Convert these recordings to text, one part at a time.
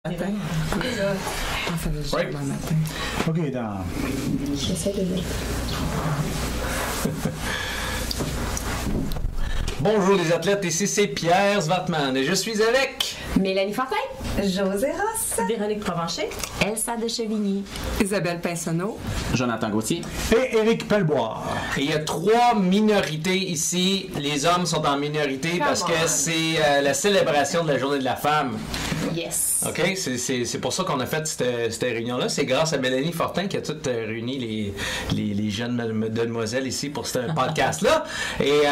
matin. On fait le job le matin. OK, dans... J'essaie de lire. Bonjour les athlètes, ici c'est Pierre Zwartman et je suis avec... Mélanie Fortin. José Ross. Véronique Provencher. Elsa de Chevigny. Isabelle Pinsonneau. Jonathan Gauthier. Et Éric Pelleboire. Et il y a 3 minorités ici. Les hommes sont en minorité parce que c'est la célébration de la journée de la femme. Yes. OK? C'est pour ça qu'on a fait cette réunion-là. C'est grâce à Mélanie Fortin qui a toutes réuni les jeunes demoiselles ici pour ce podcast-là. Et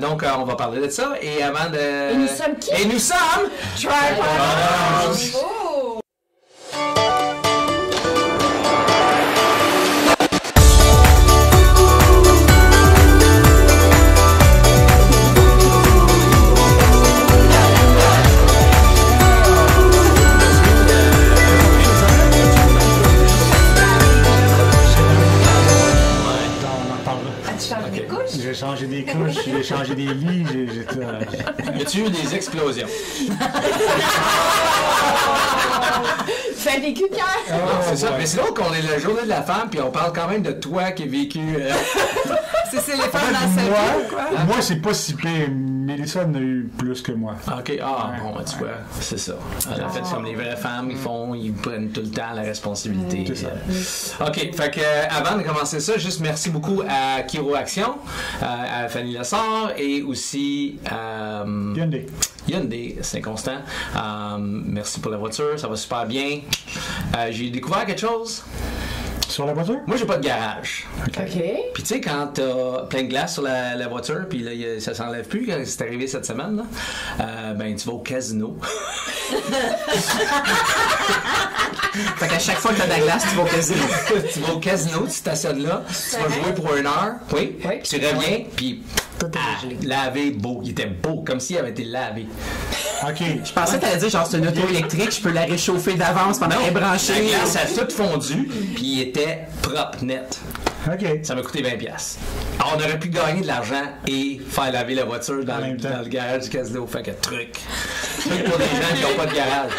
donc, on va parler de ça. Et avant de... Et nous sommes qui? Et nous sommes... Tripod. Oh! J'ai changé des couches, j'ai changé des lits, j'ai tout... Y a-tu eu des explosions? Fait vécu, Pierre! C'est ça, mais c'est drôle qu'on est la journée de la femme, puis on parle quand même de toi qui as vécu... C'est les femmes dans sa vie, quoi? Moi, c'est pas si pire. Mélissa en a eu plus que moi. OK, bon, tu vois, c'est ça. En fait, c'est comme les vraies femmes, ils prennent tout le temps la responsabilité. OK, fait que avant de commencer ça, juste merci beaucoup à Kiro Action, à Fanny Lessard et aussi à... Hyundai, c'est constant. Merci pour la voiture, ça va super bien. J'ai découvert quelque chose. Sur la voiture? Moi, j'ai pas de garage. OK. Puis tu sais, quand t'as plein de glace sur la voiture, puis là, ça s'enlève plus, quand c'est arrivé cette semaine, là, ben tu vas au casino. Fait qu'à chaque fois que t'as de la glace, tu vas au casino. Tu vas au casino, tu stationnes là, tu vas jouer pour 1 heure, oui, tu reviens, puis lavé beau. Il était beau, comme s'il avait été lavé. OK. Je pensais que t'allais dire, genre, c'est une auto électrique, je peux la réchauffer d'avance pendant qu'elle est branchée. La glace a tout fondu, puis il était propre, net. OK. Ça m'a coûté 20$. Alors, on aurait pu gagner de l'argent et faire laver la voiture dans le garage du casino. Fait que truc pour les gens qui n'ont pas de garage.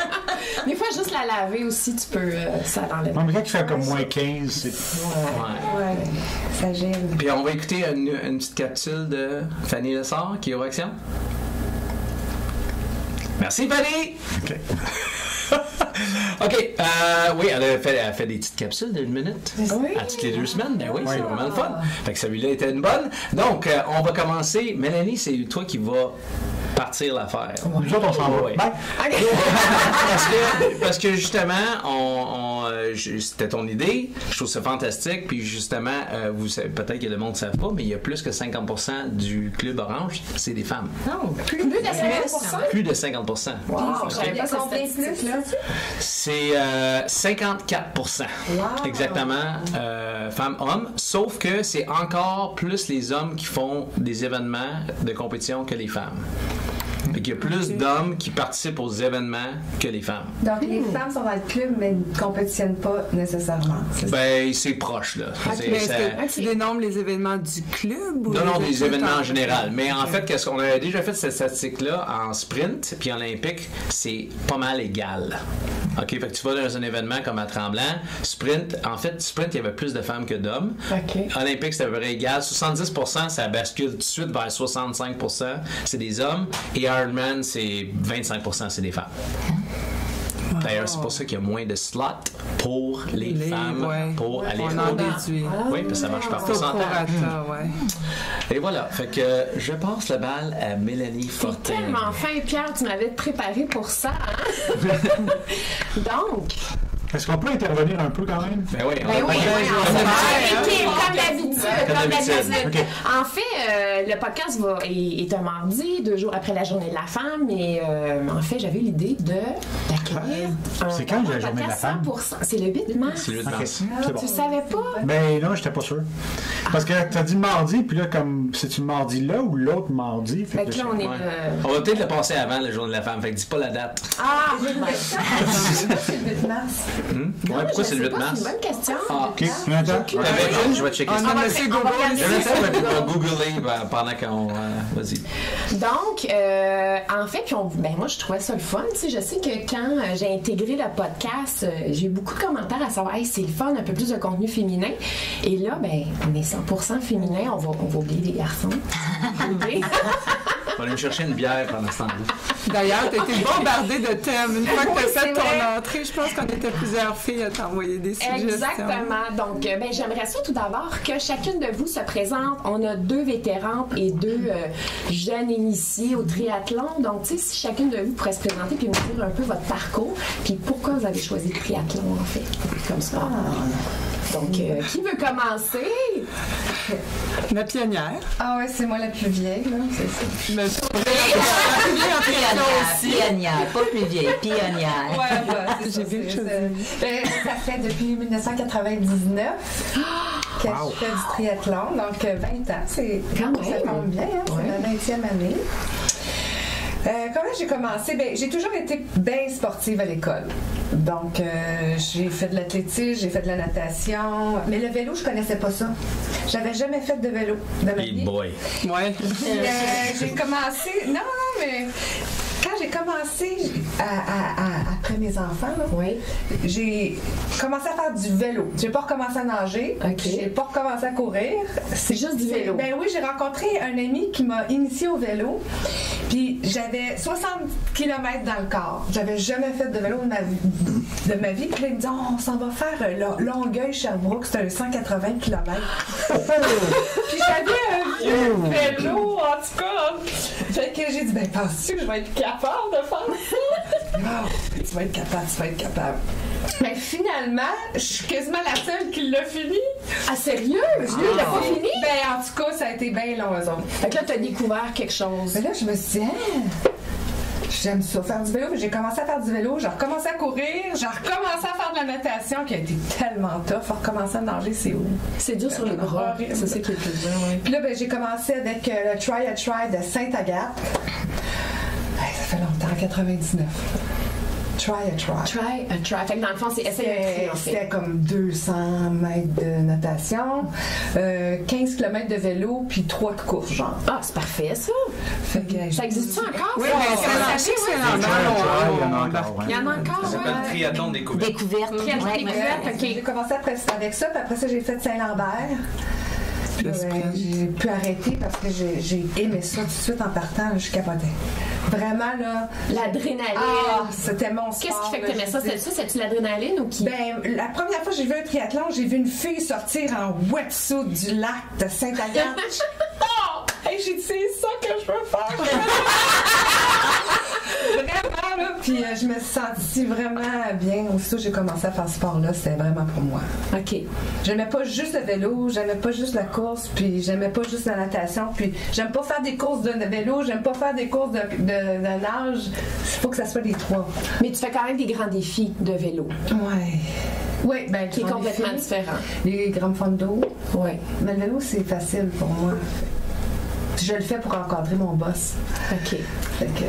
Des fois, juste la laver aussi, tu peux... ça l'enlève. Non, mais quand il fait comme moins 15, c'est... Ouais. Ça gêne. Puis on va écouter une petite capsule de Fanny Lessard, qui est aux actions. Merci, Fanny! OK. OK. Oui, elle a fait des petites capsules d'1 minute. Oui. À toutes les 2 semaines. Ben oui, c'est vraiment le fun. Fait que celui-là était une bonne. Donc, on va commencer. Mélanie, c'est toi qui vas partir l'affaire. Nous autres, on s'en va. Ouais. Bye. Parce que justement, c'était ton idée. Je trouve ça fantastique. Puis justement, vous savez, peut-être que le monde ne savent pas, mais il y a plus que 50% du Club Orange, c'est des femmes. Non, plus de 50%. Plus de 50%. Wow, j'avais pas combien plus, là? C'est 54%. Wow. Exactement, femmes-hommes. Sauf que c'est encore plus les hommes qui font des événements de compétition que les femmes. Fait qu'il y a plus d'hommes qui participent aux événements que les femmes. Donc, les femmes sont dans le club, mais ne compétitionnent pas nécessairement. Ben, c'est proche, là. Mais est-ce que tu dénombres les événements du club? Ou Non, des événements en général. Mais en fait, qu'est-ce qu'on a déjà fait cette statistique-là en sprint puis en olympique, c'est pas mal égal. OK, fait que tu vas dans un événement comme à Tremblant, sprint, il y avait plus de femmes que d'hommes. OK. Olympique, c'est à peu près égal. 70%, ça bascule tout de suite vers 65%, c'est des hommes. Et Ironman, c'est 25%, c'est des femmes. D'ailleurs, c'est pour ça qu'il y a moins de slots pour les femmes pour aller on en déduit. Oui, parce que ça marche par pourcentage. Et voilà, fait que je passe la balle à Mélanie Fortin. Tellement fin, Pierre, tu m'avais préparé pour ça. Hein? Donc... Est-ce qu'on peut intervenir un peu quand même? Ben oui, comme d'habitude. Okay. En fait, le podcast est un mardi, 2 jours après la journée de la femme, et en fait, j'avais l'idée d'accueillir C'est quand la journée de la femme? 100%. C'est le 8 mars. C'est le 8 mars. C'est bon. Tu savais pas? Ben non, j'étais pas sûr. Parce que t'as dit mardi, puis là, comme c'est-tu mardi là ou l'autre mardi? Fait que là, on est... On va peut-être le passer avant la journée de la femme, fait que dis pas la date. Ah! C'est le 8 mars. Ouais, pourquoi c'est le 8 mars? C'est une bonne question. Ah, OK. Jonathan? Je vais checker ça. Monsieur Google. Jonathan va googler pendant qu'on... vas-y. Donc, en fait, puis moi, je trouvais ça le fun. Tu sais, je sais que quand j'ai intégré le podcast, j'ai eu beaucoup de commentaires à savoir, hey, c'est le fun, un peu plus de contenu féminin. Et là, on est 100% féminin. On va oublier les garçons. On va aller me chercher une bière pendant ce temps-là. D'ailleurs, t'as été bombardée de thèmes. Une fois que t'as fait ton entrée, je pense qu'on était plusieurs filles à t'envoyer des suggestions. Exactement. Donc, j'aimerais ça tout d'abord que chacune de vous se présente. On a 2 vétérans et 2 jeunes initiés au triathlon. Donc, tu sais, si chacune de vous pourrait se présenter puis nous dire un peu votre parcours, puis pourquoi vous avez choisi le triathlon, en fait, comme sport. Donc, qui veut commencer? La pionnière. Ah ouais, c'est moi la plus vieille, là. C'est ça. Mais Pionnière, pas plus vieille, pionnière. Ouais, c'est J'ai bien choisi. ça fait depuis 1999 que je fais du triathlon, donc 20 ans. Ça tombe bien, hein? C'est la 20e année. Comment j'ai commencé? J'ai toujours été bien sportive à l'école. Donc, j'ai fait de l'athlétisme, j'ai fait de la natation. Mais le vélo, je connaissais pas ça. J'avais jamais fait de vélo de ma vie. Big boy. Ouais. J'ai commencé... Non, mais... Quand j'ai commencé, après mes enfants, là, j'ai commencé à faire du vélo. J'ai pas recommencé à nager. J'ai pas recommencé à courir. C'est juste du vélo. Ben oui, j'ai rencontré un ami qui m'a initié au vélo. Puis j'avais 60 km dans le corps. J'avais jamais fait de vélo de ma vie. Puis là, il me dit, on s'en va faire Longueuil-Sherbrooke. C'était un 180 km. Puis j'avais un vieux vélo, en tout cas. Fait que j'ai dit, penses-tu que je vais être capable de faire ça? Non, tu vas être capable. Mais finalement, je suis quasiment la seule qui l'a fini. Ah, sérieux? Lui, il l'a pas fini? En tout cas, ça a été bien long, eux autres. Fait que là, t'as découvert quelque chose. Mais là, je me suis dit, j'aime ça, faire du vélo. J'ai commencé à faire du vélo, j'ai recommencé à courir, j'ai recommencé à faire de la natation qui a été tellement tough. Recommencer à nager, c'est où? C'est dur sur les bras. C'est ça qui est le plus dur, oui. Puis là, j'ai commencé avec le Try a Try de Sainte-Agathe. Ça fait longtemps, 99. Try a Try. Fait que dans le fond, c'est essayer. C'était comme 200 mètres de natation, 15 km de vélo, puis 3 de course, genre. Ah, c'est parfait, ça. Fait que, ça existe-tu encore? Oui, mais c'est Il y en a encore. Il y en a encore, Ça s'appelle triathlon découverte. Découverte. OK. J'ai commencé avec ça, puis après ça, j'ai fait Saint-Lambert. J'ai pu arrêter parce que j'ai aimé ça tout de suite en partant, je capotais. Vraiment, là. L'adrénaline. Ah, c'était mon sport. Qu'est-ce qui fait que t'aimais ça? C'est-tu l'adrénaline ou qui? La première fois que j'ai vu un triathlon, j'ai vu une fille sortir en wetsuit du lac de Sainte-Agathe. J'ai dit, c'est ça que je veux faire. Vraiment, là. Puis je me suis sentie vraiment bien. Aussitôt que j'ai commencé à faire ce sport-là, c'était vraiment pour moi. OK. J'aimais pas juste le vélo, j'aimais pas juste la course, puis j'aimais pas juste la natation, puis j'aime pas faire des courses de vélo, j'aime pas faire des courses de nage. Il faut que ça soit les 3. Mais tu fais quand même des grands défis de vélo. Ouais. Oui, qui est complètement différent. Les grands fonds d'eau. Oui. Mais le vélo, c'est facile pour moi. Je le fais pour encadrer mon boss. OK. Fait que...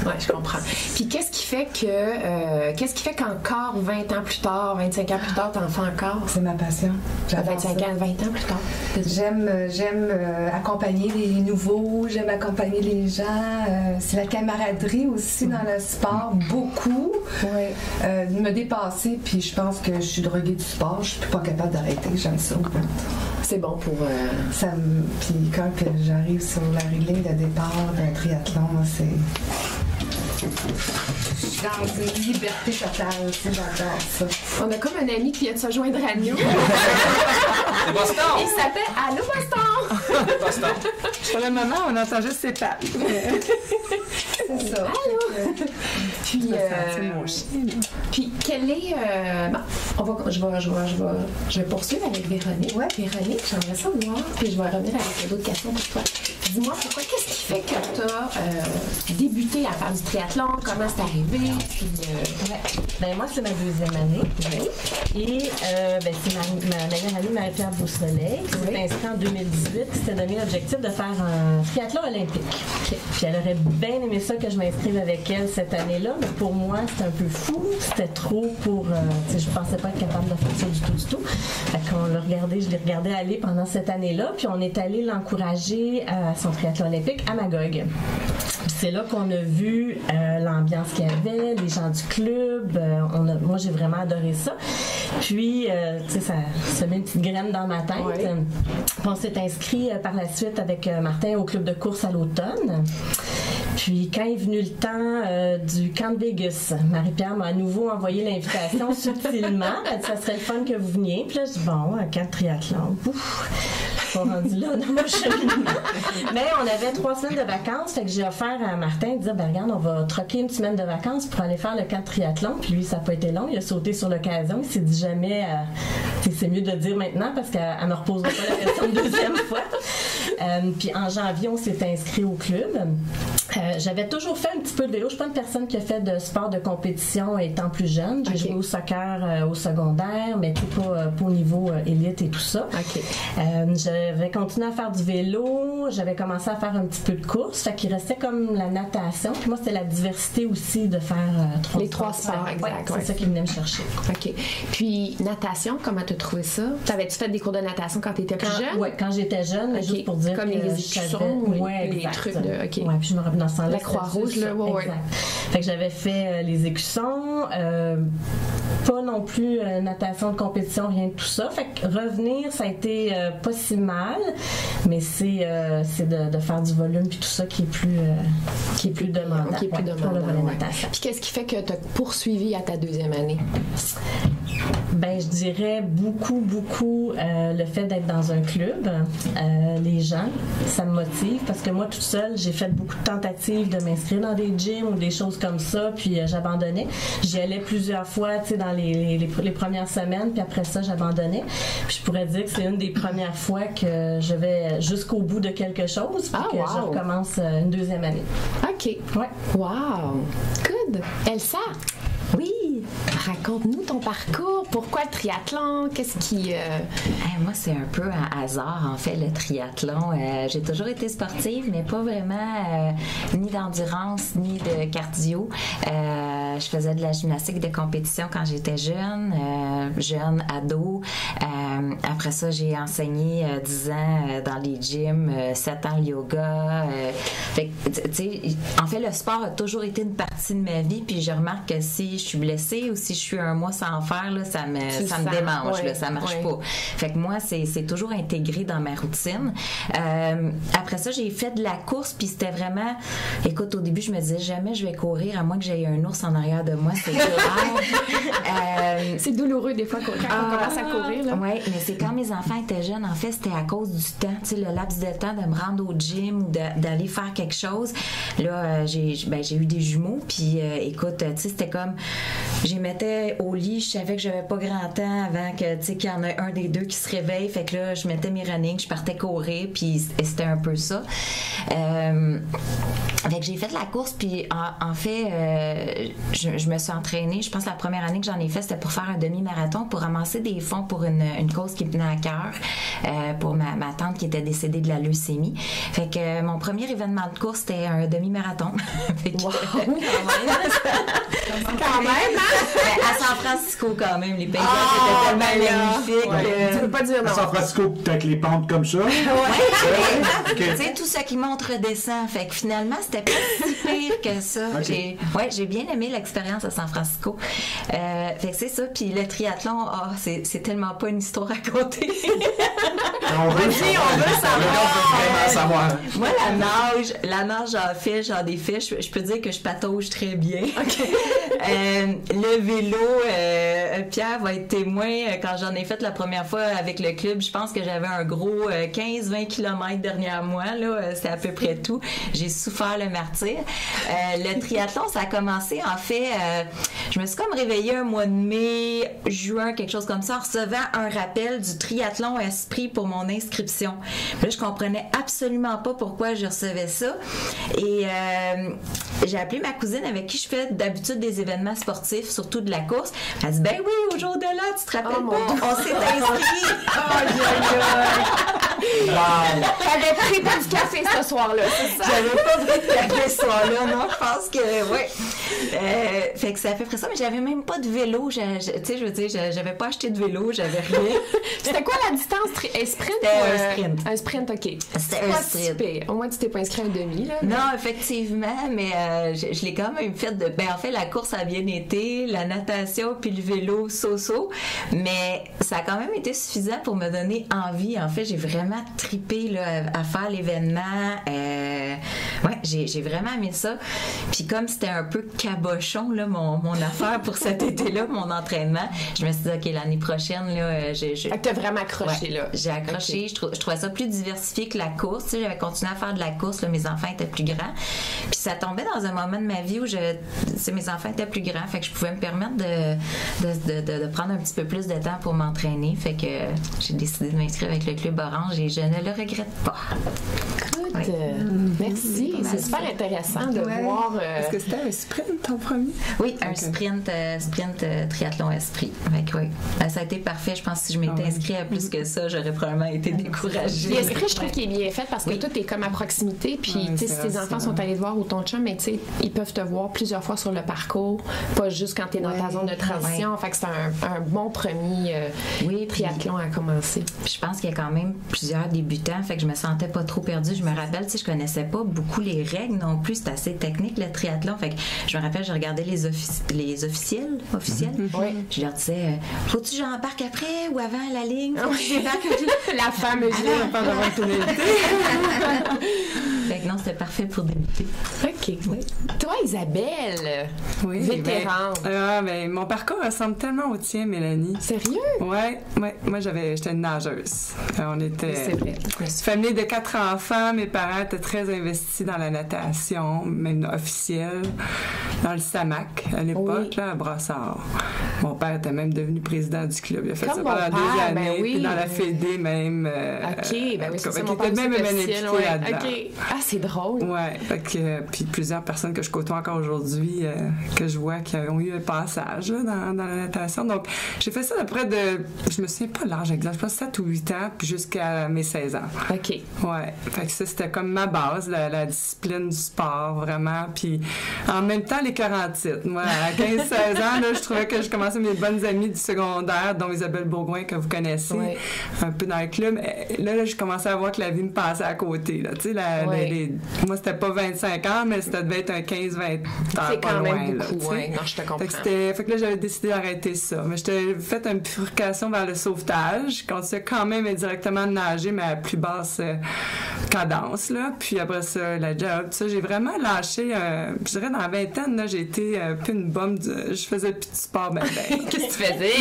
Ouais, je comprends. Puis qu'est-ce qui fait qu'encore 20 ans plus tard, 25 ans plus tard, t'en fais encore? C'est ma passion. 25 ans, 20 ans plus tard. J'aime accompagner les nouveaux, j'aime accompagner les gens. C'est la camaraderie aussi dans le sport, beaucoup. Oui. Me dépasser, puis je pense que je suis droguée du sport, je suis pas capable d'arrêter, j'aime ça. C'est bon pour... Puis quand que j'arrive sur la ligne de départ d'un triathlon, c'est... Je suis dans une liberté totale, j'adore ça. On a comme un ami qui vient de se joindre à nous. C'est Boston! Il s'appelle Allô Boston! Boston. Pour le moment, on entend juste ses pattes. C'est ça. Allô! Puis quel est... je vais poursuivre avec Véronique. Ouais. Véronique, j'aimerais ça voir, puis je vais revenir avec d'autres questions pour toi. dis-moi pourquoi, qu'est-ce qui fait que tu as débuté à faire du triathlon? Comment c'est arrivé? Puis, Ben moi, c'est ma deuxième année. Oui. Et c'est ma meilleure amie, Marie-Pierre Beausoleil, qui s'est inscrite en 2018, qui s'était donné l'objectif de faire un triathlon olympique. Puis elle aurait bien aimé ça que je m'inscrive avec elle cette année-là, mais pour moi, c'était un peu fou. C'était trop pour... je pensais pas être capable de faire ça du tout. Fait qu'on l'a regardé, je l'ai regardé aller pendant cette année-là, puis on est allé l'encourager à son triathlon olympique à Magog. C'est là qu'on a vu l'ambiance qu'il y avait, les gens du club. Moi, j'ai vraiment adoré ça. Puis, ça met une petite graine dans ma tête. Ouais. On s'est inscrit par la suite avec Martin au club de course à l'automne. Puis, quand est venu le temps du camp de Vegas, Marie-Pierre m'a à nouveau envoyé l'invitation subtilement. Elle dit, ça serait le fun que vous veniez. Puis là, je dis, bon, un camp de triathlon. Ouf! Pas rendu là dans mon cheminement. Mais on avait 3 semaines de vacances, fait que j'ai offert à Martin de dire, ben regarde, on va troquer une semaine de vacances pour aller faire le camp de triathlon. Puis lui, ça n'a pas été long, il a sauté sur l'occasion. Il s'est dit jamais, c'est mieux de le dire maintenant parce qu'elle ne me reposera pas la question une deuxième fois. Puis en janvier, on s'est inscrit au club. J'avais toujours fait un petit peu de vélo. Je ne suis pas une personne qui a fait de sport de compétition étant plus jeune. J'ai joué au soccer au secondaire, mais pas au niveau élite et tout ça. J'avais continué à faire du vélo. J'avais commencé à faire un petit peu de course. Fait qu'il restait comme la natation. Puis moi, c'était la diversité aussi de faire les 3 sports. Exact. C'est ça qui venait me chercher. OK. Puis, natation, comment tu as trouvé ça? T'avais-tu fait des cours de natation quand tu étais plus jeune? Oui, quand j'étais jeune, mais juste pour dire comme que les écussons ou les trucs de... OK. Oui, puis je me rappelle dans ce temps-là. La Croix-Rouge, là. Exact. Fait que j'avais fait les écussons. Pas non plus natation de compétition, rien de tout ça. Fait que revenir, ça a été pas si mal, mais c'est de faire du volume puis tout ça qui est plus demandant. Qui est plus demandant. Puis qu'est-ce qui fait que tu as poursuivi à ta deuxième année? Ben, je dirais beaucoup le fait d'être dans un club. Les gens, ça me motive parce que moi, toute seule, j'ai fait beaucoup de tentatives de m'inscrire dans des gyms ou des choses comme ça, puis j'abandonnais. J'y allais plusieurs fois, tu sais, dans les premières semaines, puis après ça, j'abandonnais. Puis je pourrais dire que c'est une des premières fois que je vais jusqu'au bout de quelque chose, puis que je recommence une deuxième année. OK. Ouais. Wow! Good! Elsa? Oui! Raconte-nous ton parcours. Pourquoi le triathlon? Qu'est-ce qui... Moi, c'est un peu un hasard, en fait, le triathlon. J'ai toujours été sportive, mais pas vraiment ni d'endurance, ni de cardio. Je faisais de la gymnastique de compétition quand j'étais jeune ado. Après ça, j'ai enseigné 10 ans dans les gyms, 7 ans le yoga. En fait, le sport a toujours été une partie de ma vie, puis je remarque que si je suis blessée ou si je suis un mois sans faire, là, ça me démange, là, ça marche pas. Fait que moi, c'est toujours intégré dans ma routine. Après ça, j'ai fait de la course, puis c'était vraiment... Écoute, au début, je me disais jamais je vais courir, à moins que j'aie un ours en arrière de moi, c'est grave. C'est douloureux des fois quand on commence à courir. Oui, mais c'est quand mes enfants étaient jeunes, en fait, c'était à cause du temps, tu sais, le laps de temps de me rendre au gym ou d'aller faire quelque chose. Là, j'ai eu des jumeaux, puis écoute, tu sais, c'était comme... Je les mettais au lit, je savais que j'avais pas grand temps avant que, tu sais, qu'il y en ait un des deux qui se réveille. Fait que là, je mettais mes running, je partais courir, puis c'était un peu ça. Fait que j'ai fait de la course, puis en fait, je me suis entraînée. Je pense que la première année que j'en ai fait, c'était pour faire un demi-marathon, pour ramasser des fonds pour une cause qui me tenait à cœur, pour ma tante qui était décédée de la leucémie. Fait que mon premier événement de course, c'était un demi-marathon. Wow! Quand même, hein? À San Francisco, quand même, les paysages étaient tellement magnifiques. Ouais. Tu peux pas dire non. À San Francisco, avec les pentes comme ça. Tu sais, tout ce qui monte redescend. Fait que finalement, c'était pas si pire que ça. Okay. J'ai bien aimé l'expérience à San Francisco. Fait que c'est ça. Puis le triathlon, c'est tellement pas une histoire à raconter. On veut savoir. Moi, la nage, j'en ai fait. Je peux dire que je patauge très bien. OK. Le vélo, Pierre va être témoin. Quand j'en ai fait la première fois avec le club, je pense que j'avais un gros 15-20 km derrière moi. Là, c'est à peu près tout. J'ai souffert le martyre. Le triathlon, ça a commencé, en fait, je me suis comme réveillée un mois de mai, juin, quelque chose comme ça, en recevant un rappel du triathlon Esprit pour mon inscription. Puis là, je comprenais absolument pas pourquoi je recevais ça. Et j'ai appelé ma cousine avec qui je fais d'habitude des événements sportifs, surtout de la course. Elle dit, ben oui, au jour de là, tu te rappelles pas? On s'est inscrits. T'avais pris pas du café ce soir-là, c'est ça? J'avais pas pris de café ce soir-là, non, je pense que, ouais. Fait que ça fait ça, mais j'avais même pas de vélo. Tu sais, je veux dire, j'avais pas acheté de vélo, j'avais rien. C'était quoi la distance? Un sprint? C'était un sprint. Un sprint, OK. C'était un sprint. Au moins, tu t'es pas inscrit à un demi, là. Non, effectivement, mais je l'ai quand même fait en fait, la course a bien été, la natation puis le vélo so-so, mais ça a quand même été suffisant pour me donner envie. En fait, j'ai vraiment trippé là, à faire l'événement. Ouais, j'ai vraiment aimé ça. Puis comme c'était un peu cabochon, là, mon affaire pour cet été-là, mon entraînement, je me suis dit, OK, l'année prochaine, là, t'as vraiment accroché, là. J'ai accroché. Okay. Je trouvais ça plus diversifié que la course. Tu sais, j'avais continué à faire de la course, là, mes enfants étaient plus grands. Puis ça tombait dans un moment de ma vie où mes enfants étaient plus grands, fait que je pouvais me permettre de prendre un petit peu plus de temps pour m'entraîner. Fait que j'ai décidé de m'inscrire avec le Club Orange et je ne le regrette pas. Écoute, merci. C'est super intéressant de voir... Est-ce que c'était un sprint, ton premier? Oui, un sprint triathlon Esprit. Fait que, oui. Ça a été parfait. Je pense que si je m'étais inscrite à plus que ça, j'aurais probablement été découragée. L'Esprit, je trouve qu'il est bien fait parce que tout est comme à proximité. Puis, si tes enfants sont allés te voir ou ton chum, mais tu sais, ils peuvent te voir plusieurs fois sur le parcours, pas juste quand tu es dans ta zone de transition. Fait que c'est un bon premier triathlon à commencer. Puis je pense qu'il y a quand même plusieurs débutants, fait que je me sentais pas trop perdue. Je me rappelle, tu sais, je connaissais pas beaucoup les règles non plus. C'est assez technique, le triathlon. Fait que je me rappelle, je regardais les officiels. Je leur disais, faut-tu que j'embarque après ou avant la ligne? Faut que j'embarque la fameuse ligne, pas d'avoir une pénalité. Fait que non, c'était parfait pour débuter. OK. Oui. Toi, Isabelle, vétérante. Ben, mon parcours ressemble tellement au tien, Mélanie. Sérieux? Ouais. Moi, j'étais une nageuse. On était c'est vrai. Une famille de 4 enfants. Mes parents étaient très investis dans la natation, même officielle, dans le SAMAC à l'époque, là, à Brassard. Mon père était même devenu président du club. Il a fait ça pendant 2 années. Puis dans la Fédé même. OK, ben oui, c'est ça. Mon père était même impliqué là-dedans. OK. Ah, c'est drôle. Ouais. Puis plusieurs personnes que je côtoie encore aujourd'hui, que je vois qui ont eu un passage là, dans la natation. Donc, j'ai fait ça après je me souviens pas l'âge exact, je pense 7 ou 8 ans, puis jusqu'à mes 16 ans. OK. Ouais. Fait que ça, c'était comme ma base, la discipline du sport, vraiment. Puis en même temps, les 40 moi, à 15-16 ans, là, je trouvais que je commençais mes bonnes amies du secondaire, dont Isabelle Bourgoin, que vous connaissez, un peu dans le club. Là, je commençais à voir que la vie me passait à côté. Là. Tu sais, moi, c'était pas 25 ans, mais ça devait être un 15-20 ans. C'est quand loin, même beaucoup, là, non, je te comprends. Fait que là, j'avais décidé d'arrêter ça. Mais j'étais fait une bifurcation vers le sauvetage. Je continuais quand même indirectement de nager, mais à plus basse cadence, là. Puis après ça, la job, tout ça, j'ai vraiment lâché, je dirais dans la vingtaine, là, j'ai été un peu une bombe je faisais plus de sport, Qu'est-ce que tu faisais?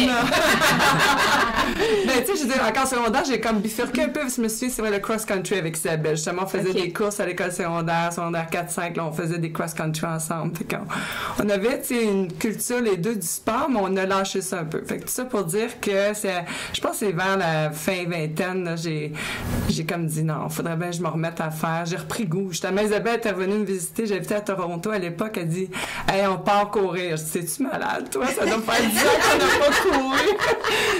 Ben, tu sais, je dis, encore secondaire, j'ai comme bifurqué un peu, je me suis dit, c'est vrai, le cross-country avec Isabelle. Justement, on faisait des courses à l'école secondaire 4-5, là, on faisait des cross-country ensemble. Fait qu'on avait, tu sais, une culture, les deux, du sport, mais on a lâché ça un peu. Fait que tout ça pour dire que je pense que c'est vers la fin vingtaine, là, j'ai comme dit, non, faudrait bien que je me remette à faire. J'ai repris goût. Justement, Isabelle était venue me visiter, j'habitais à Toronto à l'époque, elle dit, hey, on part courir. Je dis, c'est-tu malade, toi? Ça doit me faire 10 ans qu'on n'a pas couru.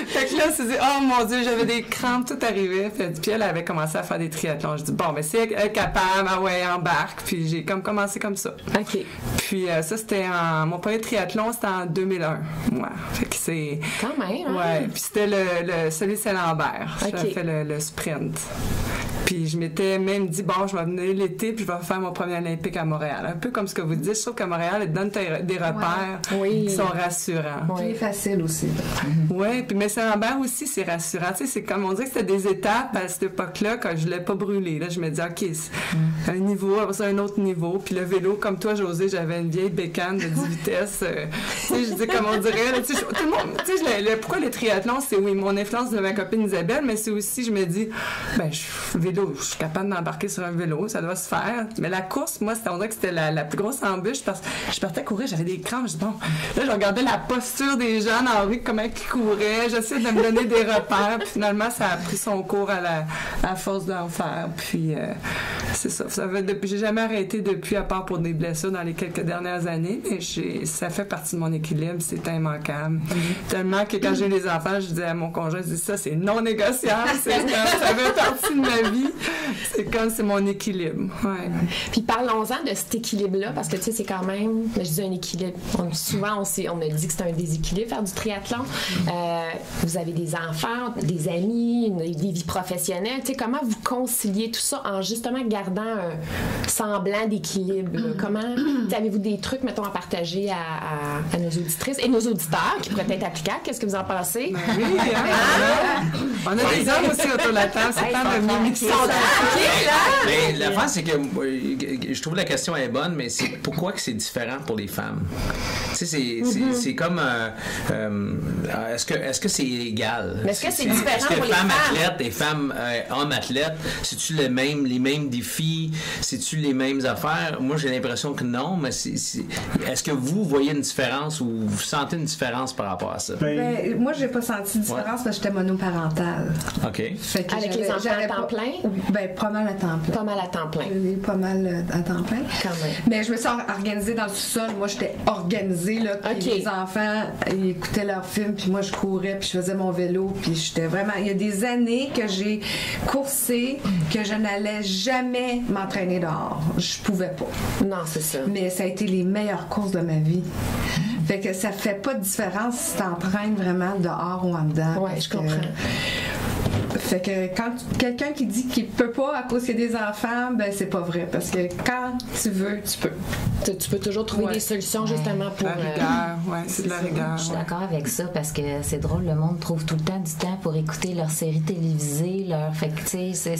Fait que là, elle s'est dit, oh mon Dieu, j'avais des crampes, tout arrivait. Puis elle avait commencé à faire des triathlons. Je dis, bon, mais si elle est capable, embarque. Puis j'ai comme commencé comme ça. OK. Puis ça, c'était mon premier triathlon, c'était en 2001. Ouais. Fait que c'est... Quand même, hein? Ouais. Puis c'était celui de Saint-Lambert. Okay. J'ai fait le sprint. Puis je m'étais même dit, bon, je vais venir l'été, puis je vais faire mon premier olympique à Montréal. Un peu comme ce que vous dites, je trouve qu'à Montréal, ils donnent des repères qui sont rassurants. Qui est facile aussi. Oui, puis mais Saint-Lambert aussi, c'est rassurant. Tu sais, c'est comme on dit que c'était des étapes à cette époque-là, quand je ne l'ai pas brûlé. Là, je me dis, OK, c'est un niveau, après ça, un autre niveau. Puis le vélo, comme toi, José, j'avais une vieille bécane de 10 vitesses. Tu sais, je dis, comme on dirait, là, tu sais, tout le monde, tu sais, pourquoi le triathlon, c'est oui, mon influence de ma copine Isabelle, mais c'est aussi, je me dis, ben, vélo, je suis capable d'embarquer sur un vélo, ça doit se faire. Mais la course, moi, on dirait que c'était la plus grosse embûche parce que je partais courir, j'avais des crampes. Je dis, bon, là, je regardais la posture des gens dans la rue, comment ils couraient, j'essayais de me donner des repères, puis finalement, ça a pris son cours à force d'en faire. Puis, c'est ça. J'ai jamais arrêté depuis, à part pour des blessures dans les quelques dernières années, mais ça fait partie de mon équilibre, c'est immanquable. Tellement que quand j'ai les enfants, je dis à mon conjoint, je dis ça, c'est non négociable, ça fait partie de ma vie. C'est comme, c'est mon équilibre. Ouais. Puis parlons-en de cet équilibre-là, parce que tu sais, c'est quand même, je dis un équilibre. Souvent, on a dit que c'est un déséquilibre faire du triathlon. Vous avez des enfants, des amis, des vies professionnelles. Tu sais, comment vous conciliez tout ça en justement gardant un semblant d'équilibre? Comment avez-vous des trucs, mettons, à partager à nos auditrices et nos auditeurs qui pourraient être applicables? Qu'est-ce que vous en pensez? Oui, on a des hommes aussi autour de la table. C'est pas de mixer. Mais l'affaire, c'est que je trouve la question est bonne, mais c'est pourquoi que c'est différent pour les femmes? Tu sais, c'est comme est-ce que c'est égal? Mais est-ce que c'est différent est-ce que pour les femmes femmes? athlètes et femmes hommes athlètes, c'est-tu les mêmes défis? C'est-tu les mêmes affaires? Moi, j'ai l'impression que non, mais est-ce que vous voyez une différence ou vous sentez une différence par rapport à ça? Ben, moi, j'ai pas senti de différence parce que j'étais monoparentale. OK. Fait que avec les enfants à temps plein? Ben, pas mal à temps plein. Pas mal à temps plein. Pas mal à temps plein. Quand même. Mais je me suis organisée dans le sous-sol. Moi, j'étais organisée, là. Puis les enfants, ils écoutaient leurs films, puis moi, je courais, puis je faisais mon vélo, puis j'étais vraiment... Il y a des années que j'ai coursé, que je n'allais jamais m'entraîner dehors. Je pouvais pas. Non, c'est ça. Mais ça a été les meilleures courses de ma vie. Fait que ça fait pas de différence si t'entraînes vraiment dehors ou en dedans. Ouais, je comprends. Fait que quand quelqu'un qui dit qu'il peut pas à cause qu'il y a des enfants, ben c'est pas vrai. Parce que quand tu veux, tu peux. Tu peux toujours trouver des solutions justement pour... La rigueur, c'est de la rigueur. Je suis d'accord avec ça parce que c'est drôle, le monde trouve tout le temps du temps pour écouter leurs séries télévisées, Fait que, tu sais,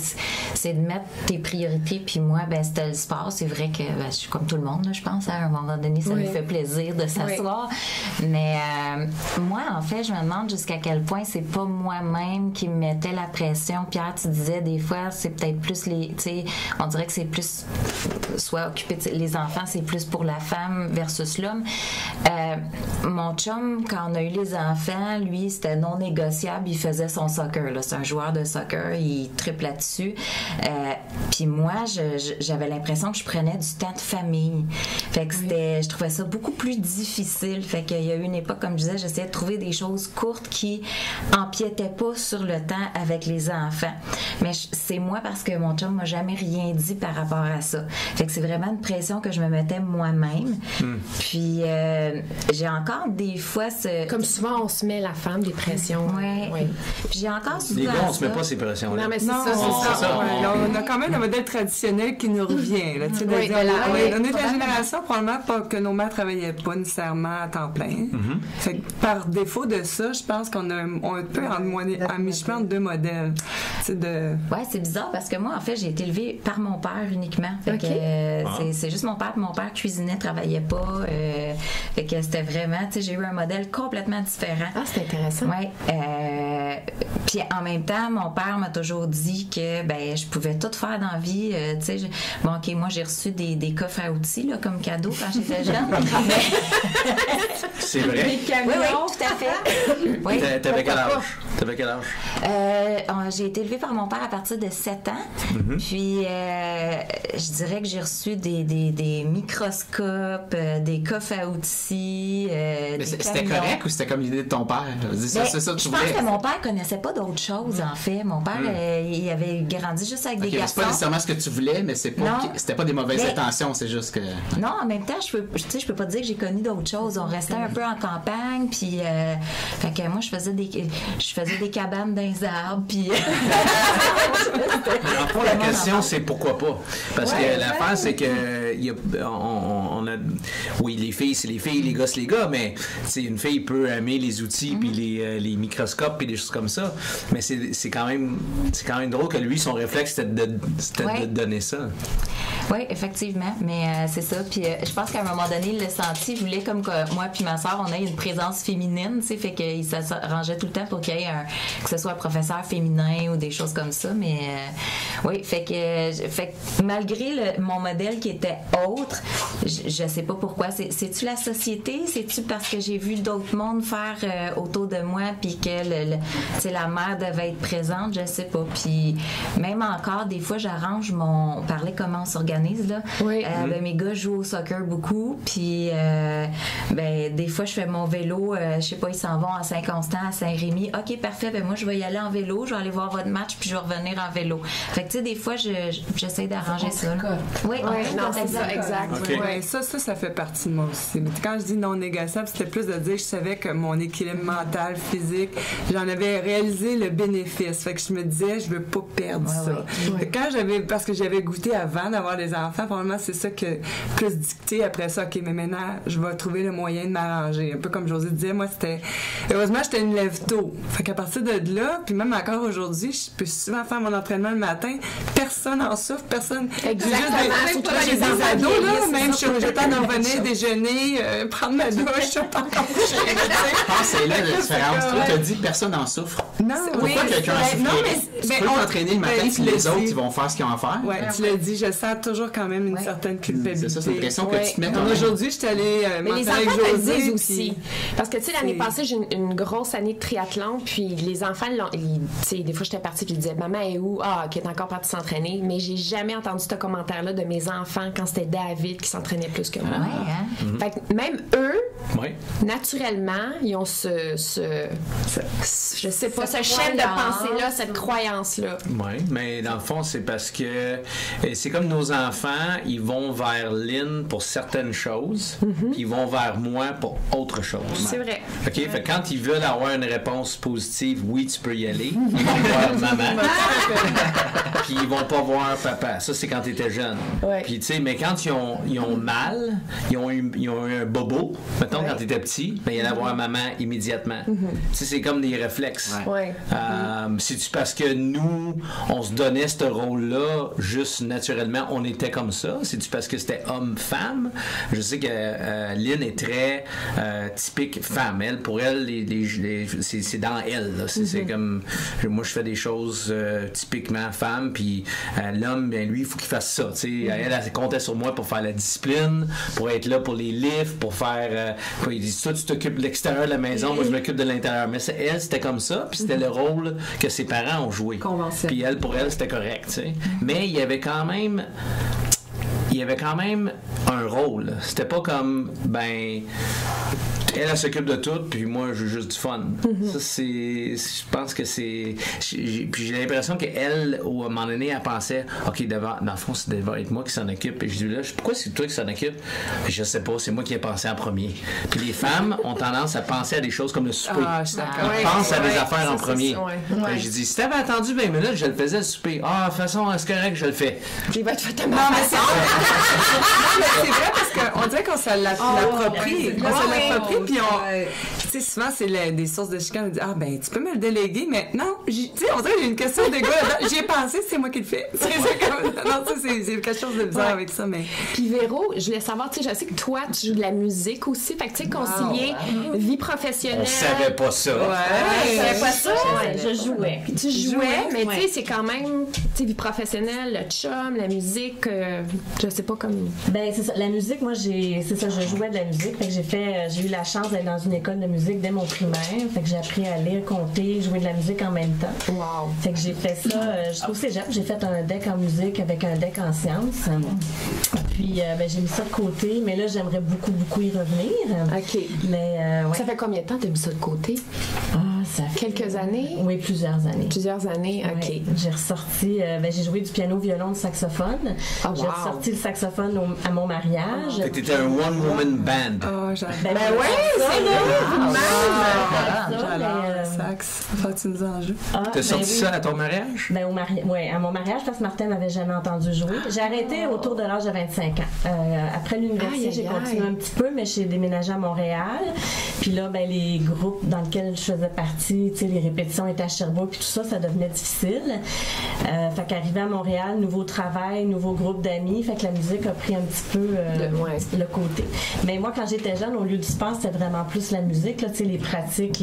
c'est de mettre tes priorités. Puis moi, ben, c'était le sport. C'est vrai que je suis comme tout le monde, là, je pense. À un moment donné, ça me fait plaisir de s'asseoir. Mais moi, en fait, je me demande jusqu'à quel point c'est pas moi-même qui me mettais la pression. Pierre, tu disais des fois, c'est peut-être plus tu sais, on dirait que c'est plus soit occupé, les enfants, c'est plus pour la femme versus l'homme. Mon chum, quand on a eu les enfants, lui, c'était non négociable. Il faisait son soccer, là. C'est un joueur de soccer. Il triple là-dessus. Puis moi, j'avais l'impression que je prenais du temps de famille. Fait que je trouvais ça beaucoup plus difficile. Fait qu'il y a eu une époque, comme je disais, j'essayais de trouver des choses courtes qui empiétaient pas sur le temps avec les enfants. Mais c'est moi parce que mon chum m'a jamais rien dit par rapport à ça. Fait que c'est vraiment une pression que je me mettais moi-même. Puis j'ai encore des fois Comme souvent, on se met la femme des pressions. Oui. Puis j'ai encore souvent les gars, on se met pas ces pressions-là. Non, mais c'est ça. On a quand même le modèle traditionnel qui nous revient. Là, on est de la génération, probablement pas que nos mères travaillaient pas nécessairement à temps plein. Fait que par défaut de ça, je pense qu'on a un peu en mi-chemin de deux modèles. Oui, c'est bizarre parce que moi, en fait, j'ai été élevée par mon père uniquement. Fait que, c'est juste mon père. Mon père cuisinait, travaillait pas. Fait que c'était vraiment, tu sais, j'ai eu un modèle complètement différent. Ah, c'est intéressant. Oui. Puis en même temps, mon père m'a toujours dit que ben je pouvais tout faire dans la vie. Tu sais, bon, OK, moi, j'ai reçu des coffres à outils là, comme cadeau quand j'étais jeune. C'est vrai? Oui, tout à fait. Oui. T'avais quel âge? J'ai été élevée par mon père à partir de 7 ans. Puis, je dirais que j'ai reçu des microscopes, des coffres à outils. Mais c'était correct ou c'était comme l'idée de ton père? Je pense que mon père connaissait pas d'autre chose, en fait. Mon père, il avait grandi juste avec des garçons. C'est pas nécessairement ce que tu voulais, mais c'était pas des mauvaises intentions, c'est juste que... Non, en même temps, je peux pas dire que j'ai connu d'autres choses. On restait un peu en campagne, puis fait que moi, je faisais des cabanes dans les arbres, puis... En fond, la question, c'est pourquoi pas? Parce que l'affaire, c'est que on a... Oui, les filles, c'est les filles, les gars, c'est les gars, mais une fille peut aimer les outils, puis les microscopes, puis des choses comme ça. Mais c'est quand même drôle que lui, son réflexe, c'était de donner ça. Oui, effectivement, mais c'est ça. Puis je pense qu'à un moment donné, il l'a senti, il voulait comme que moi puis ma soeur, on ait une présence féminine, tu sais, fait qu'il s'arrangeait tout le temps pour qu'il y ait que ce soit un professeur féminin ou des choses comme ça. Mais oui, fait que malgré mon modèle qui était autre, je sais pas pourquoi. C'est-tu la société? C'est-tu parce que j'ai vu d'autres mondes faire autour de moi puis que la mère devait être présente? Je sais pas. Puis même encore, des fois, j'arrange parler comment on s'organise, là. Oui. Mes gars jouent au soccer beaucoup, puis des fois, je fais mon vélo, je sais pas, ils s'en vont à Saint-Constant, à Saint-Rémy. OK, parfait, moi, je vais y aller en vélo, je vais aller voir votre match, puis je vais revenir en vélo. Fait que, tu sais, des fois, j'essaie d'arranger ça. Oui, c'est ça, exact. Okay. Ouais, ça fait partie de moi aussi. Mais quand je dis non négociable, c'était plus de dire que je savais que mon équilibre mental, physique, j'en avais réalisé le bénéfice. Fait que je me disais, je veux pas perdre ça. Ouais. Parce que j'avais goûté avant d'avoir des enfants, probablement c'est ça que plus dicté après ça. OK, mais maintenant, je vais trouver le moyen de m'arranger. Un peu comme Josée disait, moi, heureusement, j'étais une lève-tôt. Fait qu'à partir de là, puis même encore aujourd'hui, je peux souvent faire mon entraînement le matin. Personne en souffre, personne. Exactement. J'ai des ados, là, même j'attends d'en venir déjeuner, prendre ma douche, je pense que c'est là la différence. Tu as dit personne en souffre. Non, pourquoi quelqu'un en souffre? Tu peux t'entraîner le matin, puis les autres, ils vont faire ce qu'ils ont à faire. Oui, tu l'as dit, je sens toujours quand même une certaine culpabilité. C'est ça, c'est une question que tu te mets. Aujourd'hui, je suis allée mais les enfants le disent aussi. Parce que, tu sais, l'année passée, j'ai une grosse année de triathlon, puis les enfants, tu sais, des fois, j'étais partie, puis ils disaient, maman est où? Ah, qui est encore partie s'entraîner. Mais j'ai jamais entendu ce commentaire-là de mes enfants quand c'était David qui s'entraînait plus que moi. Fait que même eux, naturellement, ils ont je sais pas, ce chaîne de pensée-là, cette croyance-là. Oui, mais dans le fond, c'est parce que c'est comme nos enfants, ils vont vers Lynn pour certaines choses, puis ils vont vers moi pour autre chose. C'est vrai. OK? Fait que quand ils veulent avoir une réponse positive, oui, tu peux y aller. Ils vont voir maman. Puis ils vont pas voir papa. Ça, c'est quand tu étais jeune. Ouais. Puis, tu sais, mais quand ils ont mal, ils ont eu un bobo, mettons, quand tu étais petit, ben, ils allaient voir maman immédiatement. Tu sais, c'est comme des réflexes. C'est-tu parce que nous, on se donnait ce rôle-là juste naturellement, on était comme ça? C'est-tu parce que c'était homme-femme? Je sais que Lynn est très typique femme. Elle, pour elle, c'est dans elle. Là. C'est comme... Moi, je fais des choses typiquement femmes, puis l'homme, ben, lui, il faut qu'il fasse ça. Elle comptait sur moi pour faire la discipline, pour être là pour les lifts, pour faire... il dit, toi, tu t'occupes de l'extérieur de la maison, moi, je m'occupe de l'intérieur. Mais elle, c'était comme ça, puis c'était le rôle que ses parents ont joué. Puis elle, pour elle, c'était correct. T'sais. Mais il y avait quand même un rôle. C'était pas comme, elle s'occupe de tout, puis moi, je veux juste du fun. Ça, je pense que c'est... Puis j'ai l'impression qu'elle, à un moment donné, elle pensait, OK, dans le fond, c'est devrait être moi qui s'en occupe. Et je dis, là, pourquoi c'est toi qui s'en occupe? Puis je sais pas, c'est moi qui ai pensé en premier. Puis les femmes ont tendance à penser à des choses comme le souper. Ils pensent à des affaires en premier. J'ai dit, si t'avais attendu 20 minutes, je le faisais le souper. Ah, de toute façon, c'est correct, je le fais. Il va te faire ta Non, mais c'est vrai parce qu'on dirait qu'on se l'approprie. On se l'approprie, puis tu sais, souvent, c'est des sources de chicane. On dit, tu peux me le déléguer, mais non, tu sais, on dirait que j'ai une question d'égo là-dedans. J'y ai pensé, c'est moi qui le fais. C'est quelque chose de bizarre avec ça, mais... Puis Véro, je voulais savoir, tu sais, je sais que toi, tu joues de la musique aussi, fait que tu sais, concilier vie professionnelle... On savait pas ça. Je savais pas ça. Je jouais. Puis tu jouais, mais tu sais, c'est quand même, tu sais, vie professionnelle, le chum, la musique, je sais pas comme... C'est ça. La musique, moi, je jouais de la musique, fait que j'ai eu la chance d'être dans une école de musique dès mon primaire. Fait que j'ai appris à lire, compter, jouer de la musique en même temps. Wow. Fait que j'ai fait ça jusqu'au cégep. J'ai fait un deck en musique avec un deck en sciences. Puis j'ai mis ça de côté, mais là j'aimerais beaucoup y revenir. OK. Mais ça fait combien de temps que tu as mis ça de côté? ça fait... Quelques années? Oui, plusieurs années. Plusieurs années, OK. Ouais. J'ai ressorti... j'ai joué du piano, violon, du saxophone. Oh, wow. J'ai ressorti le saxophone à mon mariage. Fait que t'étais un one-woman band. Oh, j'adore. Ben ouais, c'est J'adore le sax. Faut que tu nous en joues. T'as sorti ça à ton mariage? Ben, à mon mariage, parce que Martin m'avait jamais entendu jouer. J'ai arrêté autour de l'âge de 25 ans. Après l'université, j'ai continué un petit peu, mais j'ai déménagé à Montréal. Puis là, ben, les groupes dans lesquels je faisais partie, les répétitions étaient à Sherbrooke, puis tout ça, ça devenait difficile. Fait qu'arrivé à Montréal, nouveau travail, nouveau groupe d'amis, fait que la musique a pris un petit peu le côté. Mais moi, quand j'étais jeune, au lieu du sport, c'était vraiment plus la musique, là, les pratiques,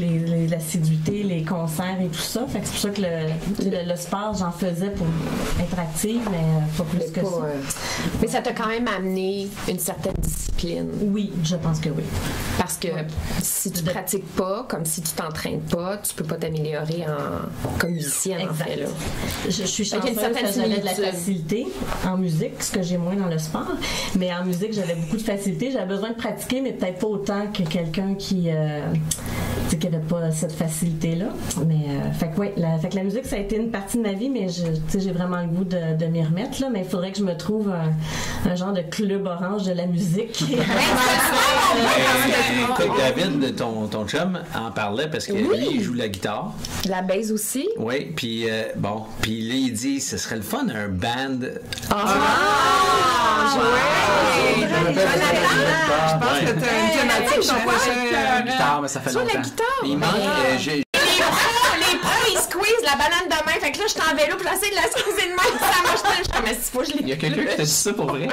l'assiduité, les concerts et tout ça. Fait que c'est pour ça que le sport, j'en faisais pour être active, mais pas plus que ça. Mais ça t'a quand même amené une certaine discipline. Oui, je pense que oui. Parce que si tu pratiques pas, comme si tu t'entraînes pas, tu peux pas t'améliorer comme musicienne, en fait. Là. Je suis chanceuse que j'avais de la facilité en musique, ce que j'ai moins dans le sport. Mais en musique, j'avais beaucoup de facilité. J'avais besoin de pratiquer, mais peut-être pas autant que quelqu'un qui n'avait pas cette facilité-là. Mais fait que la musique, ça a été une partie de ma vie, mais j'ai vraiment le goût de m'y remettre. Là, mais il faudrait que je me trouve un genre de club orange de la musique. Écoute, David, ton chum, en parlait parce que lui, il joue la guitare. La bass aussi. Oui, puis puis là, il dit, ce serait le fun, un band. Je pense que t'as une thématique ton prochain. Guitare, mais ça fait longtemps. Sur la guitare. Il manque... Les pros, ils squeezent la banane de main. Fait que là, je suis en vélo, puis j'essaie de la squeezer de main. Ça marche pas. Je suis comme, mais s'il faut, je l'ai. Il y a quelqu'un qui t'a dit ça pour vrai.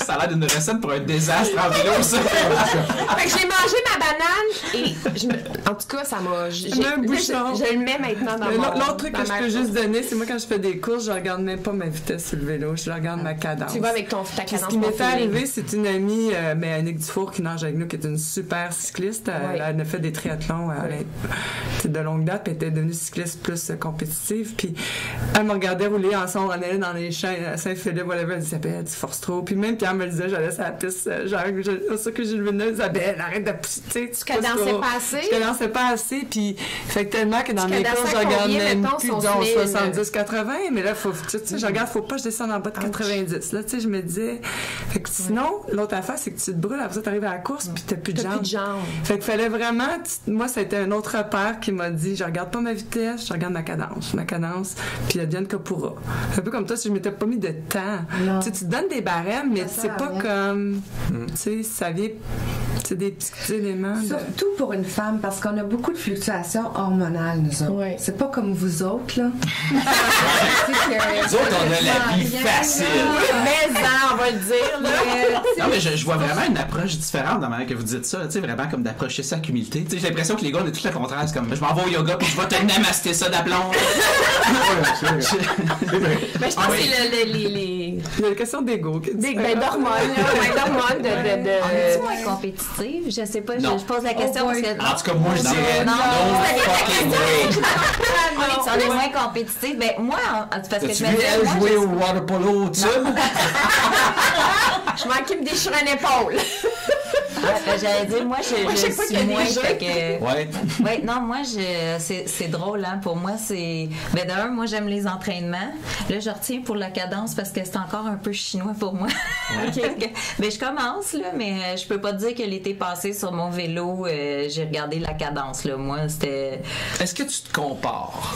Ça a l'air d'une recette pour un désastre en vélo, ça. Fait que j'ai mangé ma banane et en tout cas, ça m'a. Je le mets maintenant dans mon. L'autre truc que je peux juste donner, c'est moi quand je fais des courses, je regarde même pas ma vitesse sur le vélo, je regarde ma cadence. Tu vas avec ta cadence. Ce qui m'est arrivé, c'est une amie, Annick Dufour, qui nage avec nous, qui est une super cycliste. Elle a fait des triathlons de longue date, puis elle était devenue cycliste plus compétitive. Puis elle me regardait rouler ensemble, on allait dans les champs à Saint-Philippe, whatever. Elle disait, tu forces trop. Puis même Pierre me le disait, j'allais sur la piste, genre, c'est ça que j'ai levé le Isabelle, arrête de pousser. Tu cadençais pas assez? Je cadençais pas assez, puis fait que tellement que dans mes courses, je regarde même plus, disons, 70-80, mais là, je regarde, faut pas que je descende en bas de 90. Là, tu sais, je me disais, fait que sinon, l'autre affaire, c'est que tu te brûles, après ça, t'arrives à la course, puis t'as plus de jambes. Fait que fallait vraiment, moi, ça a été un autre repère qui m'a dit, je regarde pas ma vitesse, je regarde ma cadence, puis advienne que pourra. C'est un peu comme toi, si je m'étais pas mis de temps. Tu te donnes des barèmes, mais c'est pas comme, tu sais, ça vient, c'est des petits éléments. Surtout pour une femme, parce qu'on a beaucoup de fluctuations hormonales, nous autres. Ouais. C'est pas comme vous autres, là. Nous autres, on a la vie facile. Mais on va le dire, là. Non, mais je vois vraiment une approche différente dans la manière que vous dites ça. Tu sais, vraiment comme d'approcher ça avec humilité. Tu sais, j'ai l'impression que les gars, on est tout le contraire. C'est comme, je m'en vais au yoga, puis je vais te namaster ça d'aplomb. Mais je pense que c'est il y a une question d'ego. D'hormones. On est moins compétitive? Je sais pas, je pose la question parce que... En tout cas, moi, je dirais non fucking way. On est moins compétitif. Ben, moi, parce que je me Elle jouer au water polo au-dessus? Je manquais me déchirer une épaule. J'allais dire, moi, je suis moins. Ouais, non, moi, c'est drôle, hein. Pour moi, c'est. Ben, d'un, moi, j'aime les entraînements. Là, je retiens pour la cadence parce que c'est encore un peu chinois pour moi. Ben, je commence, là, mais je peux pas te dire que l'été passé, sur mon vélo, j'ai regardé la cadence, là. Moi, c'était. Est-ce que tu te compares?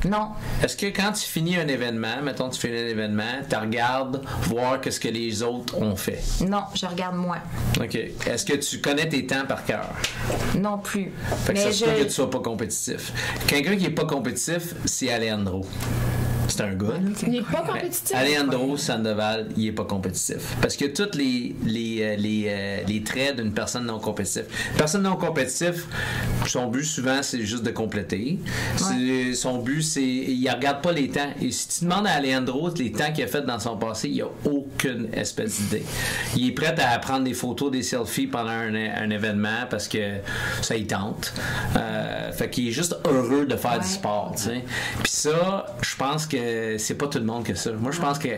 Non. Est-ce que quand tu finis un événement, mettons tu finis un événement, tu regardes voir qu'est-ce que les autres ont fait? Non, je regarde moi. OK. Est-ce que tu connais tes temps par cœur? Non plus. Fait que ça se peut que tu sois pas compétitif. Quelqu'un qui est pas compétitif, c'est Alejandro. C'est un gars. Il n'est pas compétitif. Alejandro Sandoval, il est pas compétitif. Parce que tous les traits d'une personne non compétitive. Une personne non compétitive, son but souvent, c'est juste de compléter. Ouais. Son but, c'est. Il regarde pas les temps. Et si tu demandes à Alejandro les temps qu'il a fait dans son passé, il a aucune espèce d'idée. Il est prêt à prendre des photos, des selfies pendant un événement parce que ça y tente. Fait qu'il est juste heureux de faire du sport. T'sais. Puis ça, je pense que que c'est pas tout le monde que ça. Moi, je pense que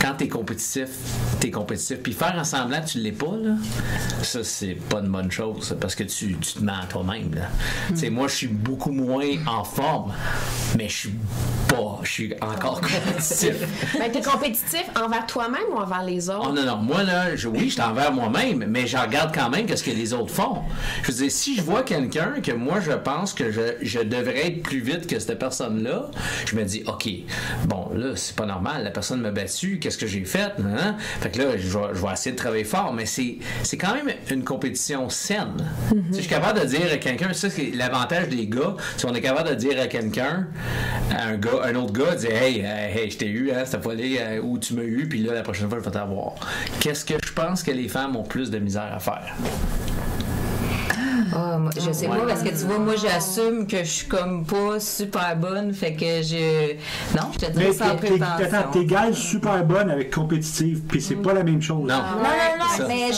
quand t'es compétitif. Puis faire semblant que tu l'es pas, là, ça, c'est pas une bonne chose, parce que tu te mens à toi-même, là. Tu sais, moi, je suis beaucoup moins en forme, mais je suis encore compétitif. Ben, t'es compétitif envers toi-même ou envers les autres? Oh, non. Moi, là, oui, je suis envers moi-même, mais je regarde quand même ce que les autres font. Je veux dire, si je vois quelqu'un que moi, je pense que je devrais être plus vite que cette personne-là, je me dis, OK, bon, là, c'est pas normal, la personne m'a battu, qu'est-ce que j'ai fait? Hein? Fait que là, je vais essayer de travailler fort, mais c'est quand même une compétition saine. Tu sais, je suis capable de dire à quelqu'un, ça, c'est l'avantage des gars, si on est capable de dire à quelqu'un, un autre gars, dire, hey, je t'ai eu, hein, cette fois-là, où tu m'as eu, puis là, la prochaine fois, je vais t'avoir. Qu'est-ce que je pense que les femmes ont plus de misère à faire? Je sais pas, parce que tu vois, moi, j'assume que je suis comme pas super bonne, fait que non, je te dis sans prétention. T'es égale super bonne avec compétitive, puis c'est pas la même chose. Non, mais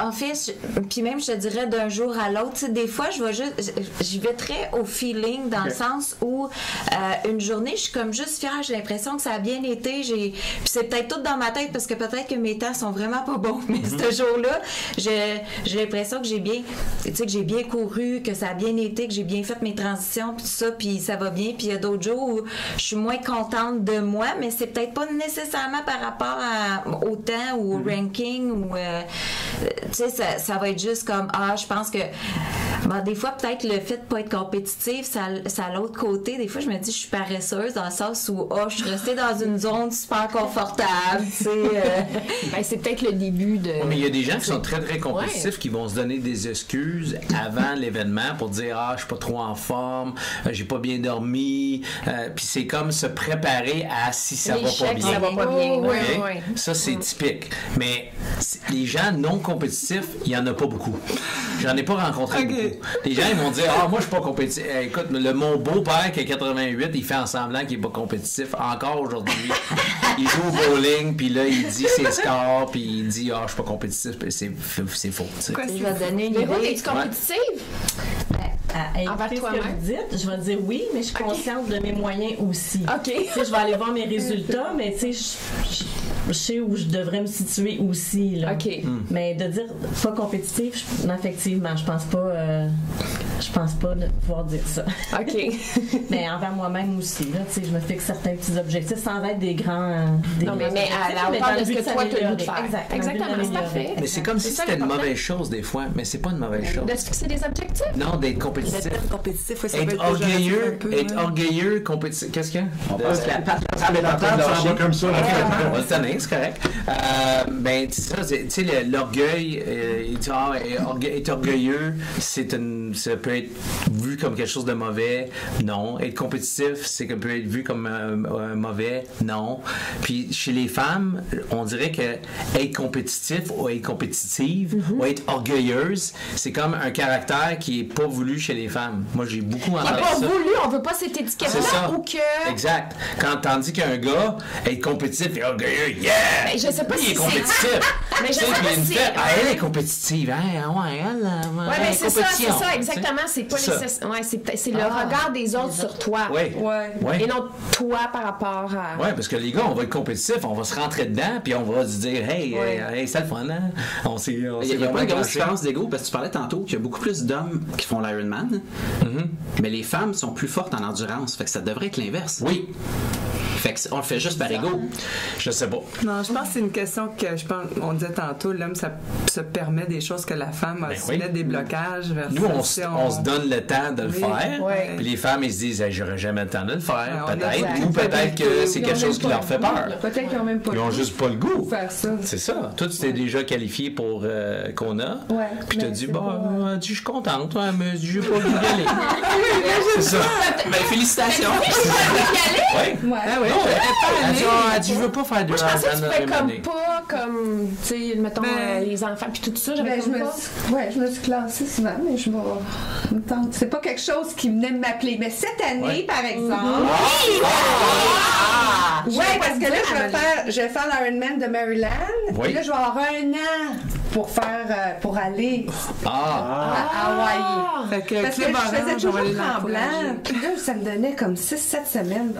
en fait, puis même, je te dirais d'un jour à l'autre, tu sais, des fois, j'y vais très au feeling, dans le sens où une journée, je suis comme juste fière, j'ai l'impression que ça a bien été, puis c'est peut-être tout dans ma tête, parce que peut-être que mes temps sont vraiment pas bons, mais ce jour-là, j'ai l'impression que j'ai bien couru, que ça a bien été, que j'ai bien fait mes transitions, puis tout ça, puis ça va bien. Puis il y a d'autres jours où je suis moins contente de moi, mais c'est peut-être pas nécessairement par rapport au temps ou au ranking, ou tu sais, ça va être juste comme, je pense que des fois, peut-être le fait de pas être compétitive, ça a l'autre côté. Des fois, je me dis, je suis paresseuse dans le sens où, je suis restée dans une zone super confortable, tu sais. C'est peut-être le début de... Mais il y a des gens qui sont très, très compétitifs, qui vont se donner des excuses avant l'événement pour dire, je suis pas trop en forme, j'ai pas bien dormi, puis c'est comme se préparer à si ça va pas bien. Ça va pas bien. Okay? Ça, c'est typique. Mais les gens non compétitifs, il y en a pas beaucoup. J'en ai pas rencontré beaucoup. Les gens, ils vont dire, moi, je suis pas compétitif. Écoute, mon beau-père qui a 88, il fait en semblant qu'il est pas compétitif. Encore aujourd'hui, il joue au bowling, puis là, il dit ses scores, puis il dit, je suis pas compétitif. C'est faux. Je vais donner une idée. Es-tu compétitive? Envers toi-même? Je vais dire oui, mais je suis consciente de mes moyens aussi. OK. Tu sais, je vais aller voir mes résultats, mais tu sais, je sais où je devrais me situer aussi. Là. OK. Mais de dire pas compétitif, effectivement, je pense pas pouvoir dire ça. OK. Mais envers moi-même aussi, là, tu sais, je me fixe certains petits objectifs sans être des grands. Non, mais à la hauteur de ce que toi, tu as le goût de faire. Exactement, c'est parfait. Mais c'est comme si c'était une mauvaise chose, des fois, mais c'est pas une mauvaise chose. De se fixer des objectifs? Non, d'être compétitif. Être orgueilleux, compétitif. Qu'est-ce qu'il y a? Ça va comme ça. On va le tenir, c'est correct. Tu sais, l'orgueil, être orgueilleux, ça peut être vu comme quelque chose de mauvais. Non. Être compétitif, ça peut être vu comme mauvais. Non. Puis chez les femmes, on dirait que être compétitif ou être compétitive ou être orgueilleuse, c'est comme un caractère qui est pas voulu chez les femmes. Moi, j'ai beaucoup entendu ça. Pas voulu, on veut pas cette étiquette-là ou que... Exact. Tandis qu'un gars, être compétitif et orgueilleux, mais je sais pas il est compétitif. Mais je sais pas si... elle est compétitive. Mais c'est ça, exactement. C'est pas c'est le regard des autres sur toi. Oui. Et non toi par rapport à... Oui, parce que les gars, on va être compétitifs, on va se rentrer dedans, puis on va se dire, hey, c'est le fun, hein? Il y a pas de grosse différence d'ego, parce que tu parlais tantôt qu'il y a beaucoup plus d'hommes qui font l'Ironman, mais les femmes sont plus fortes en endurance, fait que ça devrait être l'inverse. Oui. Fait qu'on le fait juste par ego. Je sais pas. Non, je pense que c'est une question que on disait tantôt, l'homme ça se permet des choses que la femme a aussi des blocages. Nous, on se donne le temps de le faire. Puis les femmes, ils se disent, j'aurais jamais le temps de le faire. Peut-être. Ou peut-être que c'est quelque chose qui leur fait peur. Peut-être qu'ils n'ont même pas Ils n'ont juste pas le goût. de faire ça. C'est ça. Toi, tu t'es déjà qualifié pour qu'on a. Puis tu as dit, je suis contente, mais je n'ai pas voulu y aller. C'est ça. Félicitations. Oui. Elle dit, je veux pas faire de Moi, je pensais que tu pouvais comme, tu sais, mettons, les enfants puis tout ça. Je me suis classée souvent, mais je vais... C'est pas quelque chose qui venait de m'appeler. Mais cette année, par exemple... Oui, parce que là, je vais faire l'Ironman de Maryland. Puis là, je vais avoir 1 an pour aller à Hawaï. Fait que Parce que Club je faisais Orange, on va toujours aller Tremblant, l'encourager. puis là, ça me donnait comme 6-7 semaines.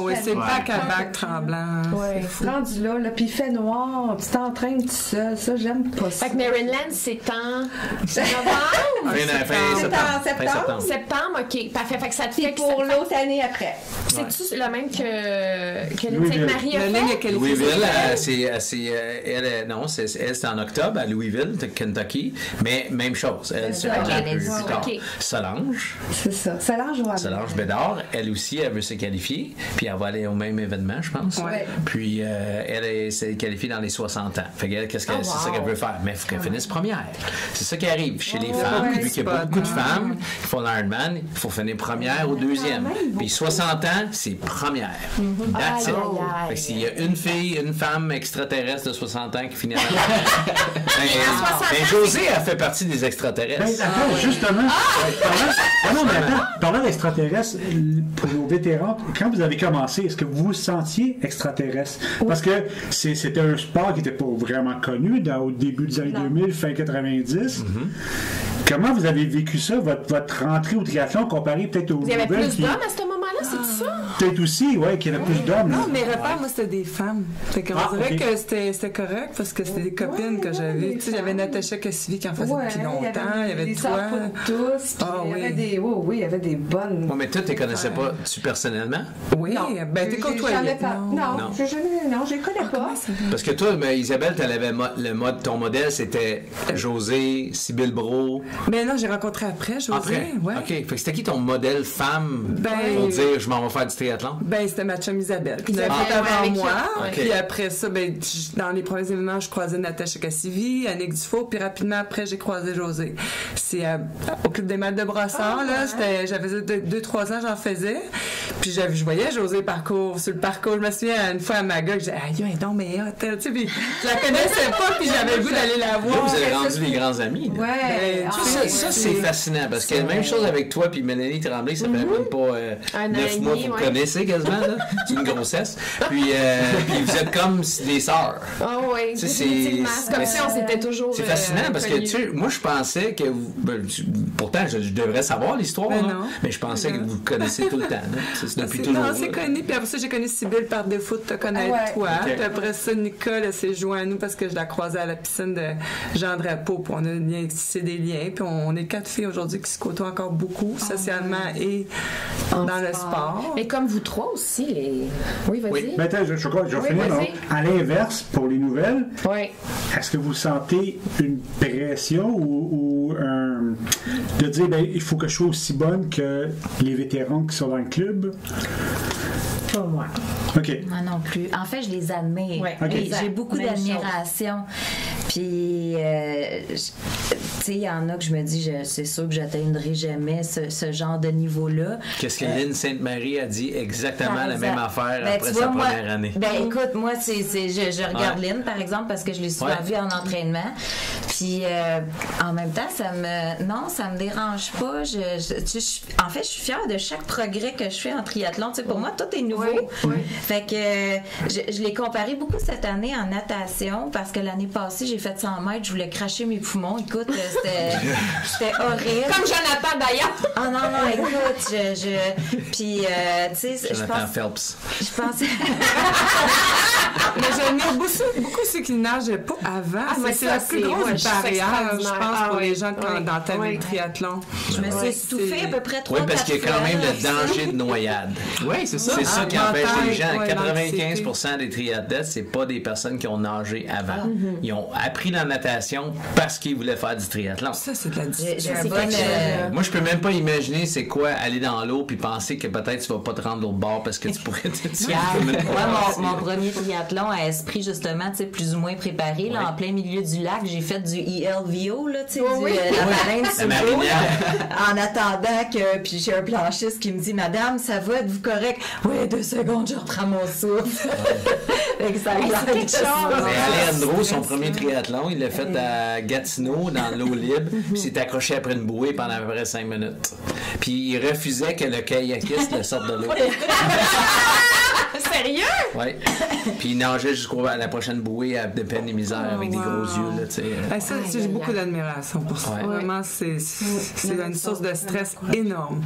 Oui, c'est back à back Tremblant. Ouais, rendu là, puis il fait noir, tu t'entraînes tout seul, ça, j'aime pas ça. Fait que Maryland, c'est en novembre? C'est en septembre. Septembre, OK. Parfait. Fait que ça te Puis fait pour l'autre année après. C'est-tu le même que Louisville. Sainte-Marie a La ligne est fait? Louisville, elle, c'est en octobre à Louisville, Kentucky, mais même chose. Elle, c'est un peu plus tard. OK. Solange C'est ça. Solange Bédard, elle aussi, elle veut se qualifier, puis elle va aller au même événement, je pense. Ouais. Puis elle s'est qualifiée dans les 60 ans. Fait qu'elle, c'est ça qu'elle veut faire. Mais il faut qu'elle finisse première. C'est ça qui arrive chez les femmes, vu qu'il y a beaucoup de femmes qui font l'Ironman, il faut finir première ou deuxième. Puis 60 ans, c'est première. That's it. Fait que s'il y a une femme extraterrestre de 60 ans qui finit à la Josée, elle fait partie des extraterrestres. Attends, justement, parlant d'extraterrestres, pour nos vétérans, quand vous avez commencé, est-ce que vous vous sentiez extraterrestre? Parce que c'était un sport qui n'était pas vraiment connu au début des années 2000, fin 90. Comment vous avez vécu ça, votre rentrée au triathlon comparé peut-être aux Il y avait nouvelles plus d'hommes à ce moment-là, c'est ça? Peut-être aussi, qu'il y avait plus d'hommes. Non, mes repères, moi, c'était des femmes. Fait qu'on dirait que c'était correct parce que c'était des copines que j'avais. Tu sais, j'avais Natacha Cassivi qui en faisait depuis longtemps. Il y avait toi. Tous, il y avait des bonnes. Mais toi, tu ne connaissais pas personnellement? Oui, ben t'es côtoyée. Non, je les connais pas. Parce que toi, Isabelle, ton modèle, c'était Josée, Sybille Brault. Mais non, j'ai rencontré après, Josée. Ouais. OK. Fait que c'était qui ton modèle femme Ben, pour dire je m'en vais faire du triathlon? Ben, c'était ma chum Isabelle qui l'avait fait avant moi. Puis après ça, ben, dans les premiers événements, je croisais Natacha Cassivi, Annick Dufault, puis rapidement après, j'ai croisé Josée. C'est au Club des maîtres de Brossard, là. J'avais 2-3 ans, j'en faisais. Puis je voyais Josée sur le parcours. Je me souviens, une fois à Maga, que j'ai dit, aïe, non, mais tu sais, puis je la connaissais pas, puis j'avais le goût d'aller la voir. Là, vous avez rendu les grands amis. Là. Ouais. Ça, c'est fascinant, parce que même chose avec toi puis Mélanie Tremblay, ça fait même pas 9 mois que vous connaissez quasiment, là. C'est une grossesse. Puis vous êtes comme des sœurs. Oh oui, c'est comme si on s'était toujours. C'est fascinant parce que, tu sais, moi, je pensais que vous. Pourtant, je devrais savoir l'histoire, mais je pensais que vous connaissez tout le temps. C'est depuis toujours. Non, c'est connu. Puis après ça, j'ai connu Sybille par défaut de te connaître toi. Okay. Puis après ça, Nicole, elle s'est joint à nous parce que je la croisais à la piscine de Jean Drapeau. Puis on a tissé des liens. Puis on est 4 filles aujourd'hui qui se côtoient encore beaucoup, socialement et dans le sport. Mais comme vous trois aussi, Oui, vas-y. Oui. Mais attends, je vais finir. Donc, à l'inverse, pour les nouvelles, est-ce que vous sentez une pression ou de dire, il faut que je sois aussi bonne que les vétérans qui sont dans le club? Pas moi. OK. Moi non plus. En fait, je les admire. Ouais, okay. J'ai beaucoup d'admiration. Puis, tu sais, il y en a que je me dis, c'est sûr que j'atteindrai jamais ce genre de niveau-là. Qu'est-ce que Lynn Sainte-Marie a dit exactement la même affaire après sa première année? Ben, écoute, moi, je regarde Lynn, par exemple, parce que je l'ai souvent vue en entraînement. Puis, en même temps, ça me dérange pas. En fait, je suis fière de chaque progrès que je fais en triathlon. Tu sais, pour moi, tout est nouveau. Oui. Fait que je l'ai comparé beaucoup cette année en natation parce que l'année passée, j'ai fait 100 mètres, je voulais cracher mes poumons. Écoute, c'était horrible. Comme Jonathan d'ailleurs. Ah non, écoute, puis, tu sais, Jonathan Phelps. Je pensais. Mais j'aimais beaucoup ceux qui nageaient pas avant. C'est la plus grosse barrière, je pense, pour les gens dans le thème du triathlon. Je me suis étouffée à peu près 3-4 fois. Oui, parce qu'il y a quand même le danger de noyade. Oui, c'est ça. C'est ça qui empêche les gens. 95% des triathlètes, c'est pas des personnes qui ont nagé avant. Ils ont appris la natation parce qu'ils voulaient faire du triathlon. Ça, c'est de la discipline. Moi, je peux même pas imaginer c'est quoi aller dans l'eau puis penser que peut-être tu vas pas te rendre l'autre bord parce que tu pourrais mon premier triathlon à Esprit, justement, tu sais, plus ou moins préparé, là, en plein milieu du lac, j'ai fait du ELVO, là, tu sais, la marinière. En attendant que, puis j'ai un planchiste qui me dit, Madame, ça va, êtes-vous correct? Oui, 2 secondes, je reprends mon souffle. C'est quelque chose. Mais Alain Andro, son premier triathlon, il l'a fait à Gatineau, dans l'eau libre, puis s'est accroché après une bouée pendant à peu près 5 minutes. Puis il refusait que le kayakiste le sorte de l'eau. C'est Sérieux? Oui. Puis il nageait jusqu'à la prochaine bouée de peine et misère avec des gros yeux. Là, ça, j'ai beaucoup d'admiration pour ça. Vraiment, c'est une source de stress énorme.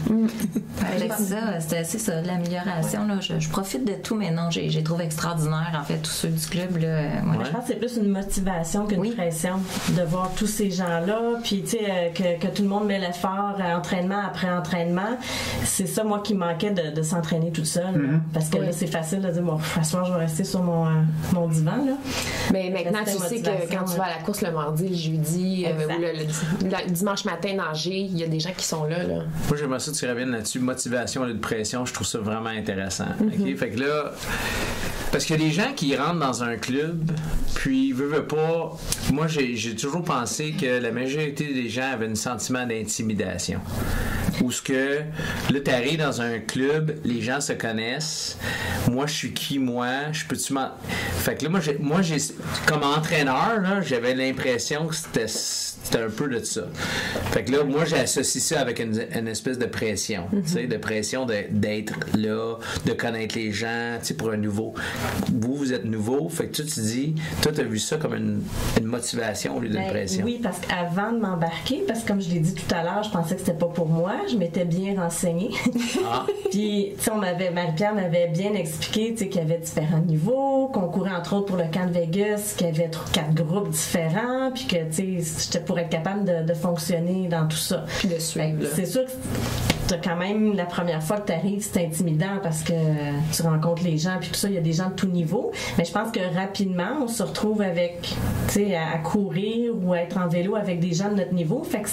C'est ça, l'amélioration. Là, je profite de tout, mais non, j'ai trouvé extraordinaire, en fait, tous ceux du club. Là, je pense que c'est plus une motivation qu'une pression de voir tous ces gens-là, puis tu sais, que tout le monde met l'effort entraînement après entraînement. C'est ça, moi, qui manquait de s'entraîner toute seule. Parce que là, c'est facile de dire, bon, ce soir, je vais rester sur mon divan. Là. Mais maintenant, tu sais que quand tu vas à la course le mardi, le jeudi, ou le dimanche matin nager, il y a des gens qui sont là. Moi, j'aimerais ça que tu reviennes là-dessus. Motivation et de pression, je trouve ça vraiment intéressant. Okay? Fait que là, parce qu'il y a des gens qui rentrent dans un club, puis veulent pas. Moi, j'ai toujours pensé que la majorité des gens avaient un sentiment d'intimidation. Où ce que là, t'arrives dans un club, les gens se connaissent. Moi, je suis qui, moi? Je peux-tu m'en. Fait que là, moi, j'ai comme entraîneur, là, j'avais l'impression que c'était un peu de ça. Fait que là, moi, j'associe ça avec une espèce de pression. Tu sais, de pression d'être là, de connaître les gens, tu sais, pour un nouveau. Vous êtes nouveau. Fait que tu dis, toi, t'as vu ça comme une motivation au lieu d'une pression. Oui, parce qu'avant de m'embarquer, parce que comme je l'ai dit tout à l'heure, je pensais que c'était pas pour moi. Je m'étais bien renseignée. Puis, tu sais, Marie-Pierre m'avait bien expliqué, tu sais, qu'il y avait différents niveaux, qu'on courait entre autres pour le camp de Vegas, qu'il y avait 4 groupes différents, puis que, tu sais, j'étais pour être capable de fonctionner dans tout ça. Puis de suivre. C'est sûr que t'as quand même, la première fois que t'arrives, c'est intimidant parce que tu rencontres les gens, puis tout ça, il y a des gens de tout niveau. Mais je pense que rapidement, on se retrouve avec, tu sais, à courir ou à être en vélo avec des gens de notre niveau. Fait que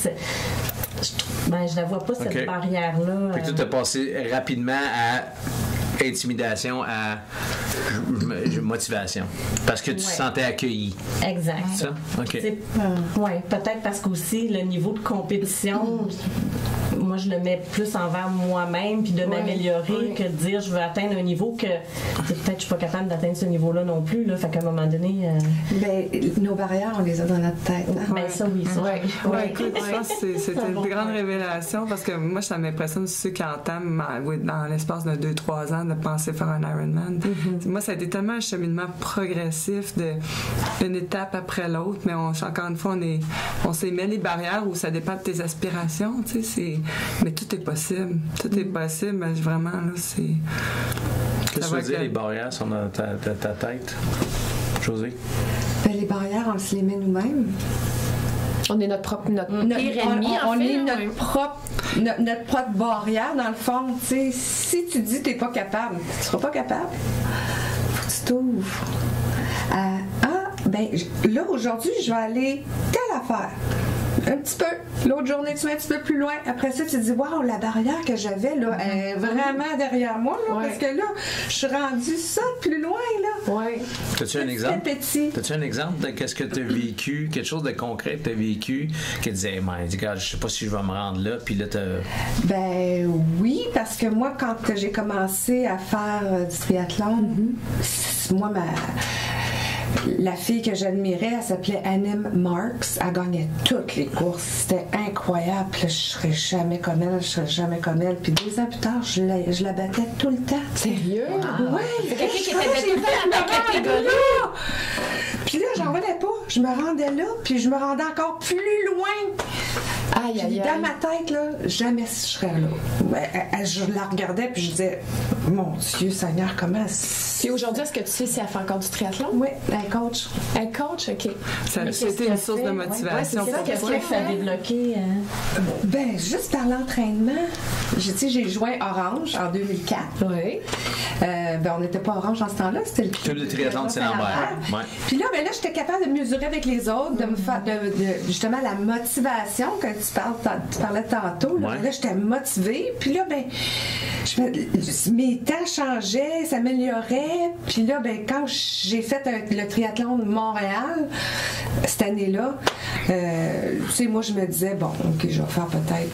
je la vois pas, cette barrière-là. Fait que tu as passé rapidement à intimidation à motivation. Parce que tu te sentais accueilli. Exact. Ça? OK. Oui, peut-être parce qu'aussi le niveau de compétition, moi je le mets plus envers moi-même puis de m'améliorer que de dire je veux atteindre un niveau que peut-être je suis pas capable d'atteindre ce niveau-là non plus. Là, fait qu'à un moment donné. Nos barrières, on les a dans notre tête. Hein? Ben ça, oui. Ça. Écoute, je pense que c'était une grande révélation parce que moi, ça m'impressionne ceux qui entament dans l'espace de 2-3 ans de penser faire un Ironman. Moi, ça a été tellement un cheminement progressif d'une étape après l'autre, mais encore une fois, on s'est mis les barrières où ça dépend de tes aspirations, tu sais, mais tout est possible. Tout est possible, mais vraiment, là, c'est... Qu'est-ce que tu veux dire, les barrières sont dans ta tête? Josée? Les barrières, on se les met nous-mêmes. On est notre pire ennemi, on est notre propre barrière, dans le fond. T'sais, si tu dis que tu n'es pas capable, tu ne seras pas capable. Faut que tu t'ouvres. Là, aujourd'hui, je vais aller telle affaire. Un petit peu. L'autre journée, tu vas un petit peu plus loin. Après ça, tu te dis, waouh, la barrière que j'avais, là, est vraiment derrière moi, là, parce que là, je suis rendue ça plus loin, là. Oui. T'as-tu un exemple? T'as-tu un exemple de qu'est-ce que tu as vécu, quelque chose de concret que tu as vécu, qui te disait, regarde, je sais pas si je vais me rendre là, puis là, oui, parce que moi, quand j'ai commencé à faire du triathlon, moi, la fille que j'admirais, elle s'appelait Annem Marks. Elle gagnait toutes les courses. C'était incroyable. Puis là, je serais jamais comme elle. Puis 2 ans plus tard, je la battais tout le temps. Sérieux? Oui. C'est quelqu'un qui était dans ta catégorie. Puis là, j'en revenais pas. Je me rendais là, puis je me rendais encore plus loin. Dans ma tête, là, jamais je serais là. Je la regardais, puis je disais, mon Dieu Seigneur, comment... Puis aujourd'hui, est-ce que tu sais si elle fait encore du triathlon? Oui, un coach. Un coach, OK. C'était une source de motivation. Qu'est-ce qui a débloqué? Juste par l'entraînement. J'ai joint Orange en 2004. Oui. On n'était pas Orange en ce temps-là, c'était le club de triathlon de Saint-Lambert. Puis là, j'étais capable de mesurer avec les autres, de me faire justement la motivation que tu parlais tantôt. Là, j'étais motivée. Puis là, mes temps changeaient, s'amélioraient. Puis là, quand j'ai fait le triathlon de Montréal, cette année-là, moi, je me disais, bon, OK, je vais faire peut-être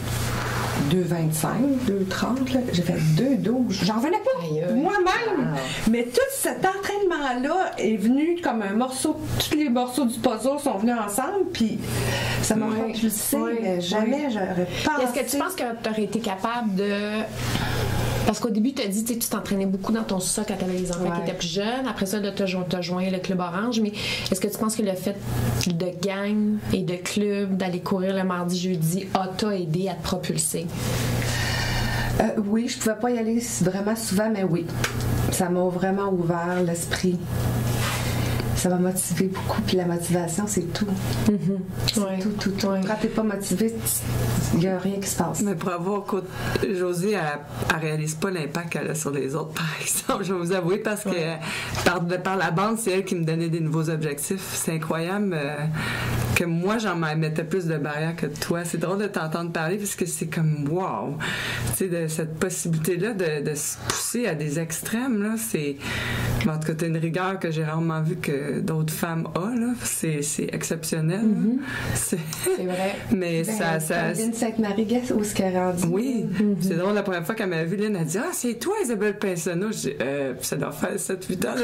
2,25, 2,30. Là. J'ai fait 2,12. J'en revenais pas moi-même. Mais tout cet entraînement-là est venu comme un morceau. Tous les morceaux du puzzle sont venus ensemble. Puis ça m'a propulsé. Mais jamais j'aurais pensé. Est-ce que tu penses que tu aurais été capable de Parce qu'au début, tu as dit tu t'entraînais beaucoup dans ton sous-sol quand tu avais les enfants qui étaient plus jeunes. Après ça, tu as joint le Club Orange. Mais est-ce que tu penses que le fait de gang et de club, d'aller courir le mardi, jeudi, t'a aidé à te propulser? Oui, je pouvais pas y aller vraiment souvent, mais oui. Ça m'a vraiment ouvert l'esprit. Ça m'a motivé beaucoup, puis la motivation, c'est tout. C'est tout. Quand t'es pas motivé, il n'y a rien qui se passe. Mais pour avoir Josée, elle réalise pas l'impact qu'elle a sur les autres, par exemple. Je vais vous avouer, parce que par la bande, c'est elle qui me donnait des nouveaux objectifs. C'est incroyable que moi, j'en mettais plus de barrières que toi. C'est drôle de t'entendre parler, parce que c'est comme wow! Tu sais, de cette possibilité-là de se pousser à des extrêmes, là, c'est... En tout cas, t'as une rigueur que j'ai rarement vue que d'autres femmes ont, là. C'est exceptionnel. C'est vrai. Mais ça... Lynn Sainte-Marie, où est-ce qu'elle est rendue? Oui. C'est drôle, la première fois qu'elle m'a vue, Lynn a dit « Ah, c'est toi, Isabelle Pinsonneau. » Je dis « Ça doit faire 7-8 ans. »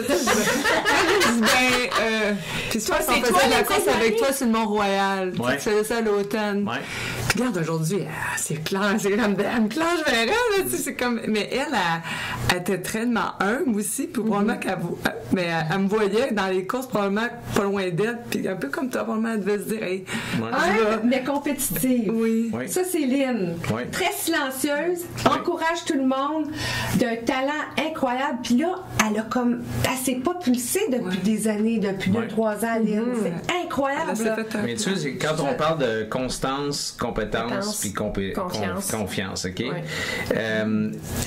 Puis toi, on faisait de la course avec toi sur le Mont-Royal. Tu faisais ça à l'automne. Puis regarde, aujourd'hui, c'est clair. C'est comme elle me clenche vers elle. Là, c'est comme... Mais elle était tellement humble aussi. Puis probablement elle me voyait dans les courses, probablement pas loin d'elle. Puis un peu comme toi, probablement, elle devait se dire hey, mais compétitive. Oui. Ça, c'est Lynn. Très silencieuse, encourage tout le monde, d'un talent incroyable. Puis là, elle s'est pas pulsée depuis des années, depuis 2-3 ans, Lynn. C'est incroyable. Mais tu sais, quand on parle de constance, compétence puis confiance, OK?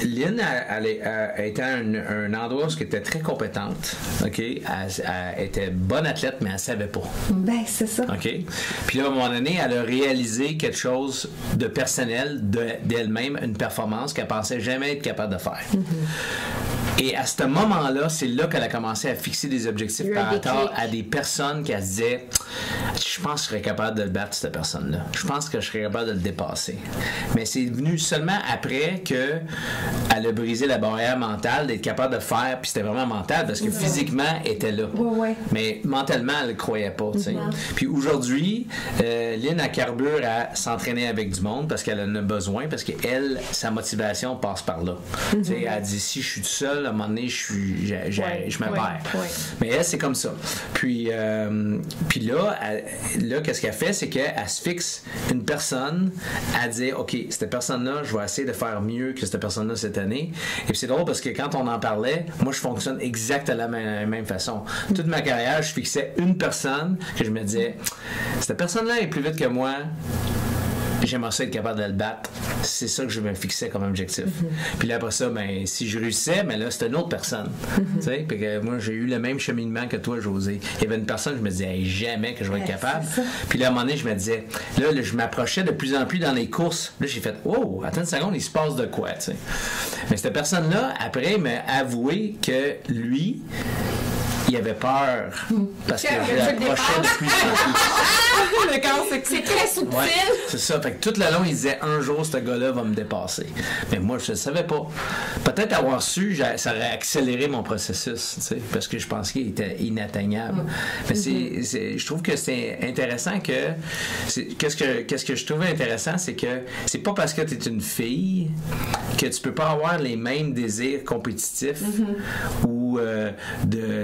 Lynn a été à un endroit où elle était très compétente, OK? Elle était bonne athlète, mais elle savait pas. Ben, c'est ça. OK? Puis là, à un moment donné, elle a réalisé quelque chose de personnel d'elle-même, une performance qu'elle pensait jamais être capable de faire. Et à ce moment-là, c'est là qu'elle a commencé à fixer des objectifs par rapport à des personnes qu'elle se disait je pense que je serais capable de le battre, cette personne-là. Je pense que je serais capable de le dépasser. Mais c'est venu seulement après qu'elle a brisé la barrière mentale d'être capable de faire, puis c'était vraiment mental parce que physiquement, elle était là. Mais mentalement, elle ne le croyait pas. Puis aujourd'hui, Lynn a carbure à s'entraîner avec du monde parce qu'elle en a besoin, parce qu'elle, sa motivation passe par là. Elle dit si je suis tout seul, à un moment donné, je me perds. Mais elle, c'est comme ça. Puis là, qu'est-ce qu'elle fait, c'est qu'elle se fixe une personne à dire OK, cette personne-là, je vais essayer de faire mieux que cette personne-là cette année. Et puis c'est drôle parce que quand on en parlait, moi, je fonctionne exactement de la même façon. Toute ma carrière, je fixais une personne que je me disais cette personne-là est plus vite que moi. J'aimerais ça être capable de le battre. C'est ça que je me fixais comme objectif. Puis là, après ça, ben, si je réussissais, ben là, c'était une autre personne. Tu sais, puis que moi, j'ai eu le même cheminement que toi, Josée. Il y avait une personne, je me disais, hey, jamais que je vais être capable. Puis là, à un moment donné, je me disais, là, je m'approchais de plus en plus dans les courses. Là, j'ai fait, wow, attends une seconde, il se passe de quoi, tu sais. Mais cette personne-là, après, m'a avoué que lui, il avait peur parce que je l'approchais de plus en plus. C'est très subtil. Ouais, c'est ça. Fait que tout le long, il disait un jour, ce gars-là va me dépasser. Mais moi, je ne savais pas. Peut-être avoir su, ça aurait accéléré mon processus, tu sais, parce que je pensais qu'il était inatteignable. Mais je trouve que c'est intéressant que. Qu'est-ce que je trouvais intéressant, c'est que c'est pas parce que tu es une fille que tu peux pas avoir les mêmes désirs compétitifs ou tu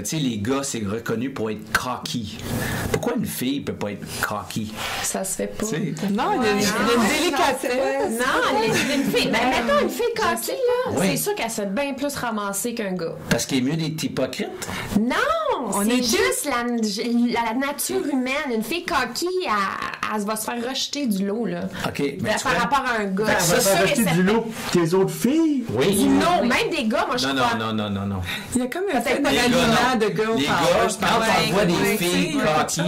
sais, les gars, c'est reconnu pour être cocky. Pourquoi une fille peut pas être cocky? Ça se fait pas. Non, il y a une délicatesse. Non, une fille. Mais mettons une fille cocky, là, c'est sûr qu'elle se fait bien plus ramasser qu'un gars. Parce qu'il est mieux d'être hypocrite? Non! C'est juste la nature humaine. Une fille cocky, elle va se faire rejeter du lot, là. OK. Mais par rapport à un gars. Elle va se faire rejeter du lot tes autres filles? Oui. Non, même des gars, moi, je crois. Non. Il y a comme un fait de gars. Les gars, quand on voit des filles cocky,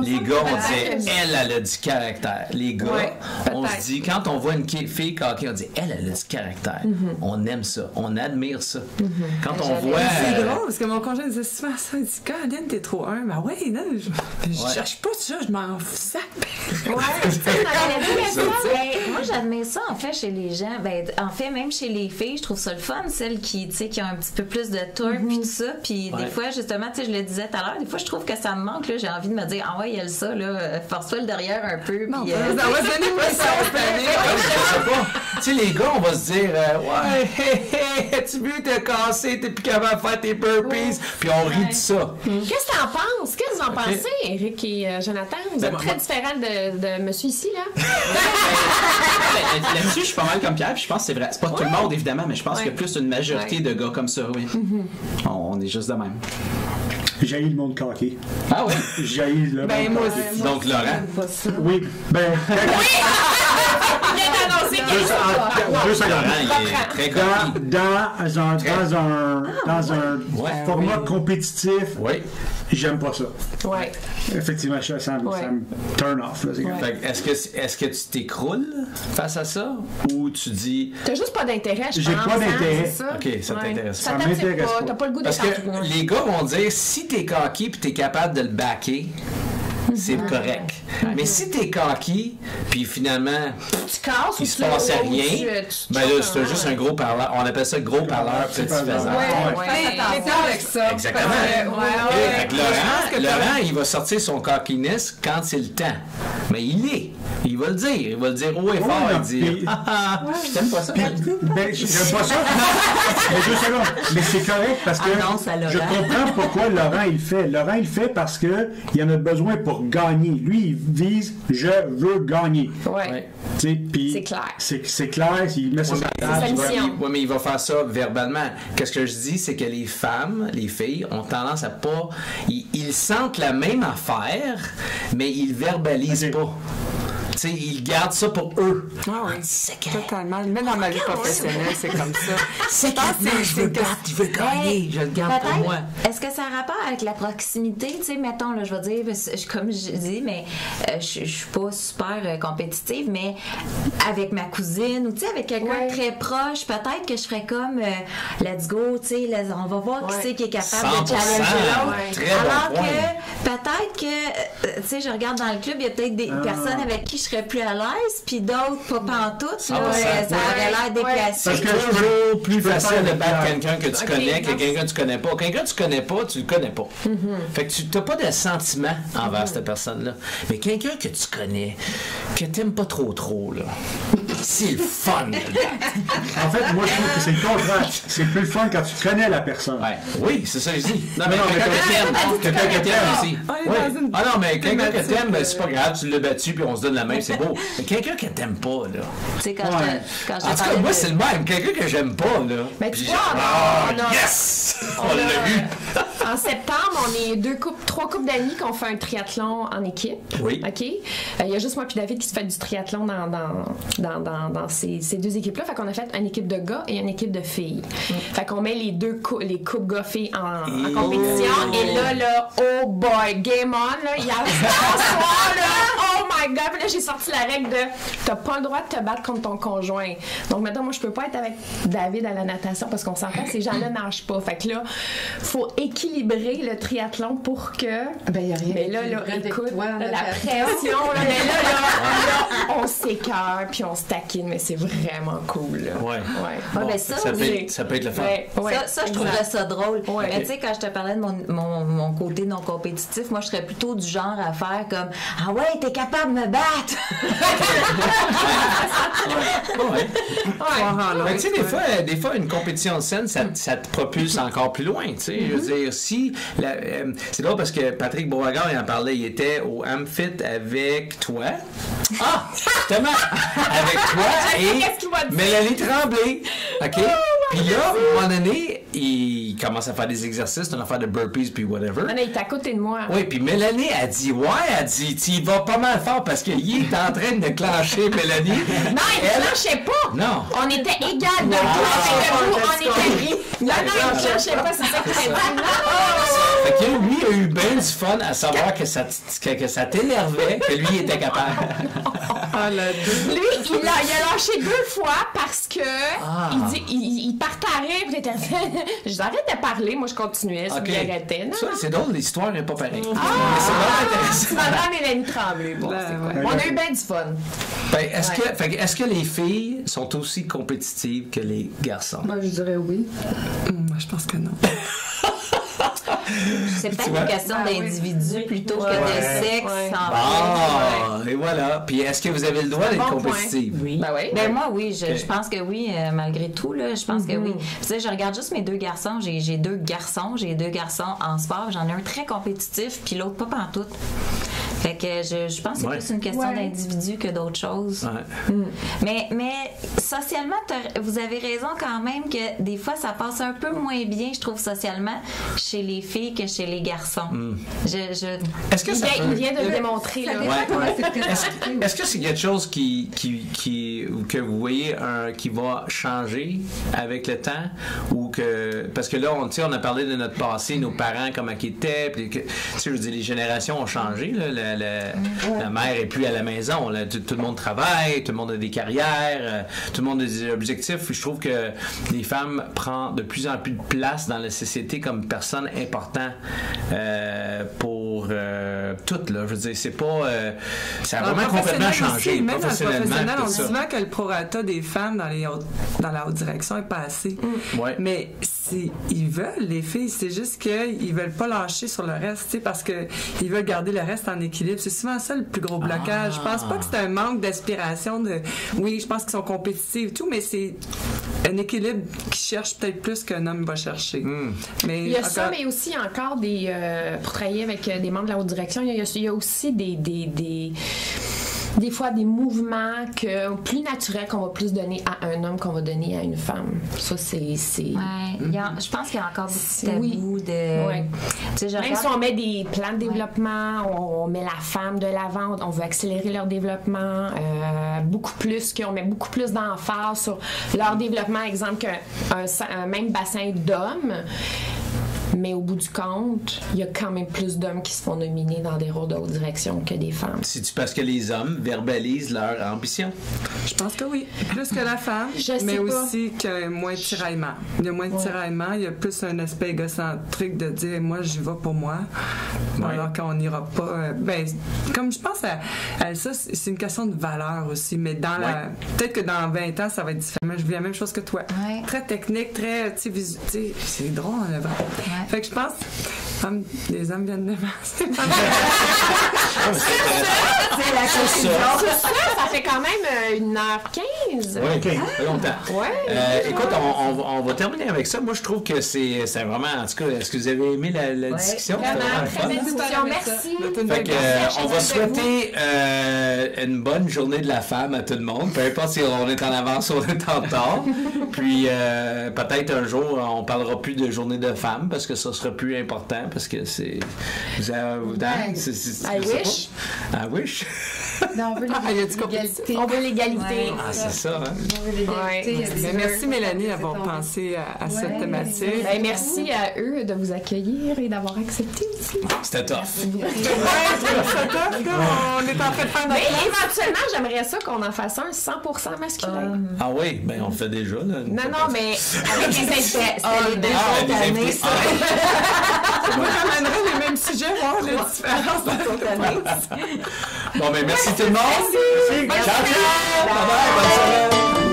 les gars, on dit elle a du caractère. Les gars, on se dit, quand on voit une fille cocky, on dit elle a du caractère. On aime ça, on admire ça. Quand on voit. C'est drôle parce que mon conjoint disait souvent ça. Il dit Caroline, t'es trop humble. Ben ouais, là, je cherche pas ça, je m'en sac. Ouais, moi j'admets ça en fait chez les gens. Ben, en fait, même chez les filles, je trouve ça le fun, celles qui ont un petit peu plus de tour puis tout ça. Puis des fois, justement, je le disais tout à l'heure, des fois je trouve que ça me manque. Là, j'ai envie de me dire, ah ouais, il y a ça, là, force-toi le derrière un peu. Puis, ça va donner une pression. Je sais pas. Tu sais, les gars, on va se dire, ouais, tu veux te casser, t'es plus capable de faire tes burpees, puis on rit de ça. Qu'est-ce que t'en penses? Qu'est-ce que vous en pensez, Eric et Jonathan? Vous êtes très différents de monsieur ici, là. Là-dessus, je suis pas mal comme Pierre, puis je pense que c'est vrai. C'est pas tout le monde, évidemment, mais je pense qu'il y a plus une majorité de gars comme ça, oui. On est juste de même. J'haïs le monde coqué. Ah oui? J'haïs le monde moi coqué. aussi. Donc, Laurent. Oui, ben... Bien annoncé, Deux secondes. Laurent, il est très connu. Dans un format compétitif, j'aime pas ça. Ouais. Effectivement, ça me turn off. Là, Fait que est-ce que tu t'écroules face à ça ou tu dis. T'as juste pas d'intérêt, je pense. J'ai pas d'intérêt. C'est ça? Ok, ça t'intéresse Ça pas. t'attire m'intéresse pas. pas. T'as pas le goût de Parce que les gars vont dire si t'es cocky puis t'es capable de le backer, c'est correct. Mais si t'es cocky puis finalement tu casses il se passe rien, ben là c'est juste un gros parleur. On appelle ça gros parleur satisfaisant. Les temps avec ça. Exactement. Fait que Laurent, il va sortir son cockiness quand c'est le temps. Mais il va le dire. Il va le dire haut et fort. Il dit Je t'aime pas ça. Ben, j'aime pas ça. Mais 2 secondes. Mais c'est correct parce que je comprends pourquoi Laurent il fait. Laurent il fait parce que il en a besoin pour gagner. Lui, il vise je veux gagner. Ouais. Puis c'est clair. C'est clair, il met ça sur la table. Oui, mais il va faire ça verbalement. Qu'est-ce que je dis, c'est que les femmes, les filles, ont tendance à pas. Ils sentent la même affaire, mais ils verbalisent pas. Tu sais, ils gardent ça pour eux. Ah oui, totalement. Même dans ma vie professionnelle, c'est comme ça. Je veux gagner, je le garde pour moi. Est-ce que ça a rapport avec la proximité? Tu sais, mettons, là, je vais dire, comme je dis, mais je suis pas super compétitive, mais avec ma cousine ou, tu sais, avec quelqu'un de très proche, peut-être que je ferais comme, let's go, tu sais, on va voir qui c'est qui est capable de challenger l'autre. Alors que, peut-être que, tu sais, je regarde dans le club, il y a peut-être des personnes avec qui je serais plus à l'aise, puis d'autres pas pantoute. Ça aurait l'air déplacé. Parce que c'est toujours plus facile de battre quelqu'un que tu connais que quelqu'un que tu connais pas. Quelqu'un que tu connais pas, tu le connais pas. Fait que tu n'as pas de sentiment envers cette personne-là. Mais quelqu'un que tu connais, que tu n'aimes pas trop, là, c'est le fun. En fait, moi, je trouve que c'est le contraire. C'est plus le fun quand tu connais la personne. Oui, c'est ça que je dis. Non, mais quelqu'un que t'aimes aussi. Ah non, mais quelqu'un que t'aimes, c'est pas grave, tu l'as battu puis on se donne la même, c'est beau. Mais quelqu'un que t'aimes pas, là. Tu sais, quand en tout cas, moi, c'est le même. Quelqu'un que j'aime pas, là. Mais tu vois, yes! On l'a eu! En septembre, on est 3 couples d'amis qui ont fait un triathlon en équipe. Oui. OK? Il y a juste moi puis David qui se fait du triathlon dans ces 2 équipes-là. Fait qu'on a fait une équipe de gars et une équipe de filles. Fait qu'on met les couples gars-filles en compétition. Et là, oh boy, game on, là. Il y a ce soir, là, oh my god! Puis là, j'ai sorti la règle de t'as pas le droit de te battre contre ton conjoint. Donc maintenant, moi, je peux pas être avec David à la natation parce qu'on s'entend que ces gens-là nagent pas. Fait que là, faut équilibrer le triathlon pour que. Ben, y a rien. Mais là, écoute, la pression, là, mais là, on s'écœure puis on se taquine, mais c'est vraiment cool, là. Ouais. Bon, ben ça peut être le fun. Ça, je trouverais ça drôle. Mais tu sais, quand je te parlais de mon côté non compétitif, moi, je serais plutôt du genre à faire comme ah ouais, t'es capable de me battre! Mais tu sais, des fois, une compétition de scène, ça te propulse encore plus loin, tu sais. Je veux dire, si... c'est drôle parce que Patrick Beauregard, il en parlait, il était au Amphit avec toi. Ah! Justement! Avec toi et Mélanie Tremblay. OK? Puis là, à un moment donné, il commence à faire des exercices, une affaire de burpees puis whatever. Non, il est à côté de moi. Oui, puis Mélanie a dit, tu y vas pas mal fort parce qu'il est en train de clencher Mélanie. Non, il ne clenchait pas. Non. On était égal de on était non, il ne clenchait pas, c'est ça que c'est Fait que lui a eu bien du fun à savoir que ça t'énervait, que lui était capable. Lui, il a lâché 2 fois parce que il partait à rire, puis il était je arrête de parler, moi je continuais, je m'y arrêtais. Ça, c'est drôle, l'histoire n'est pas pareille. C'est vraiment intéressant. Madame Mélanie Tremblay, bon, c'est quoi. On a eu bien du fun. Ben, est-ce que les filles sont aussi compétitives que les garçons? Moi, je dirais oui. Moi, je pense que non. C'est peut-être une question d'individu plutôt que de sexe. Et voilà. Puis est-ce que vous avez le droit d'être compétitive? Oui. Ben moi, oui. Je pense que oui, malgré tout. Là, je pense que oui. Tu sais, je regarde juste mes 2 garçons. J'ai 2 garçons. J'ai 2 garçons en sport. J'en ai un très compétitif, puis l'autre pas pantoute. Fait que je pense que c'est plus une question d'individu que d'autre chose. Mais socialement, vous avez raison quand même que des fois, ça passe un peu moins bien, je trouve, socialement, chez les filles que chez les garçons. Est-ce que il vient de le démontrer. Est-ce que c'est quelque chose que vous voyez qui va changer avec le temps? Ou que, parce que là, on a parlé de notre passé, nos parents, comment ils étaient. Puis je veux dire, les générations ont changé. Là, la mère est plus à la maison. Là, tout le monde travaille, tout le monde a des carrières, tout le monde a des objectifs. Je trouve que les femmes prennent de plus en plus de place dans la société comme personnes importantes pour toutes. Là. Je veux dire, c'est pas... ça a vraiment complètement changé. Aussi, même professionnellement. On dit souvent que le prorata des femmes dans la haute direction est pas assez. Mais ils veulent, les filles, c'est juste qu'ils veulent pas lâcher sur le reste, parce qu'ils veulent garder le reste en équilibre. C'est souvent ça le plus gros blocage. Je pense pas que c'est un manque d'aspiration oui, je pense qu'ils sont compétitifs et tout, mais c'est un équilibre qu'ils cherchent peut-être plus qu'un homme va chercher. Mais il y a ça, mais aussi encore pour travailler avec des membres de la haute direction, il y a aussi des fois des mouvements plus naturels qu'on va plus donner à un homme qu'on va donner à une femme. Ça, c'est... je pense qu'il y a encore beaucoup de tabous Même si on met des plans de développement, on met la femme de l'avant, on veut accélérer leur développement beaucoup plus, qu'on met beaucoup plus d'emphase sur leur développement, exemple qu'un même bassin d'hommes. Mais au bout du compte, il y a quand même plus d'hommes qui se font nominer dans des rôles de haute direction que des femmes. C'est-tu parce que les hommes verbalisent leur ambition? Je pense que oui. Plus que la femme, mais aussi qu'il y a moins de tiraillement. Il y a moins de tiraillement. Il y a plus un aspect égocentrique de dire « moi, j'y vais pour moi ». Alors qu'on n'ira pas... comme je pense à ça, c'est une question de valeur aussi. Mais peut-être que dans 20 ans, ça va être différent. Je vis la même chose que toi. Très technique, très... c'est drôle, en avant. Fait que je pense, les hommes viennent de c'est la conclusion. Ça fait quand même 1h15. Oui, ça fait longtemps. Écoute, on va terminer avec ça. Moi, je trouve que c'est vraiment, en tout cas, est-ce que vous avez aimé la discussion? Vraiment, très belle discussion. Merci. Fait que, on va souhaiter une bonne journée de la femme à tout le monde, peu importe si on est en avance ou on est en retard. Puis, peut-être un jour, on parlera plus de journée de femme parce que ça sera plus important parce que c'est... I wish. I wish. Non, on veut l'égalité. On veut l'égalité. C'est ça, hein? On veut l'égalité. Merci Mélanie d'avoir pensé à cette thématique. Merci à eux de vous accueillir et d'avoir accepté aussi. C'était tough. On est en train de faire notre place. Éventuellement, j'aimerais ça qu'on en fasse un 100% masculin. Ah oui, ben on le fait déjà. Là, non, mais avec les invités. Des invités. Moi, j'amènerais les mêmes sujets, voir les différences de ton année. Bon, ben merci tout le monde. Merci. Ciao, ciao. Bye bye. Bonne semaine.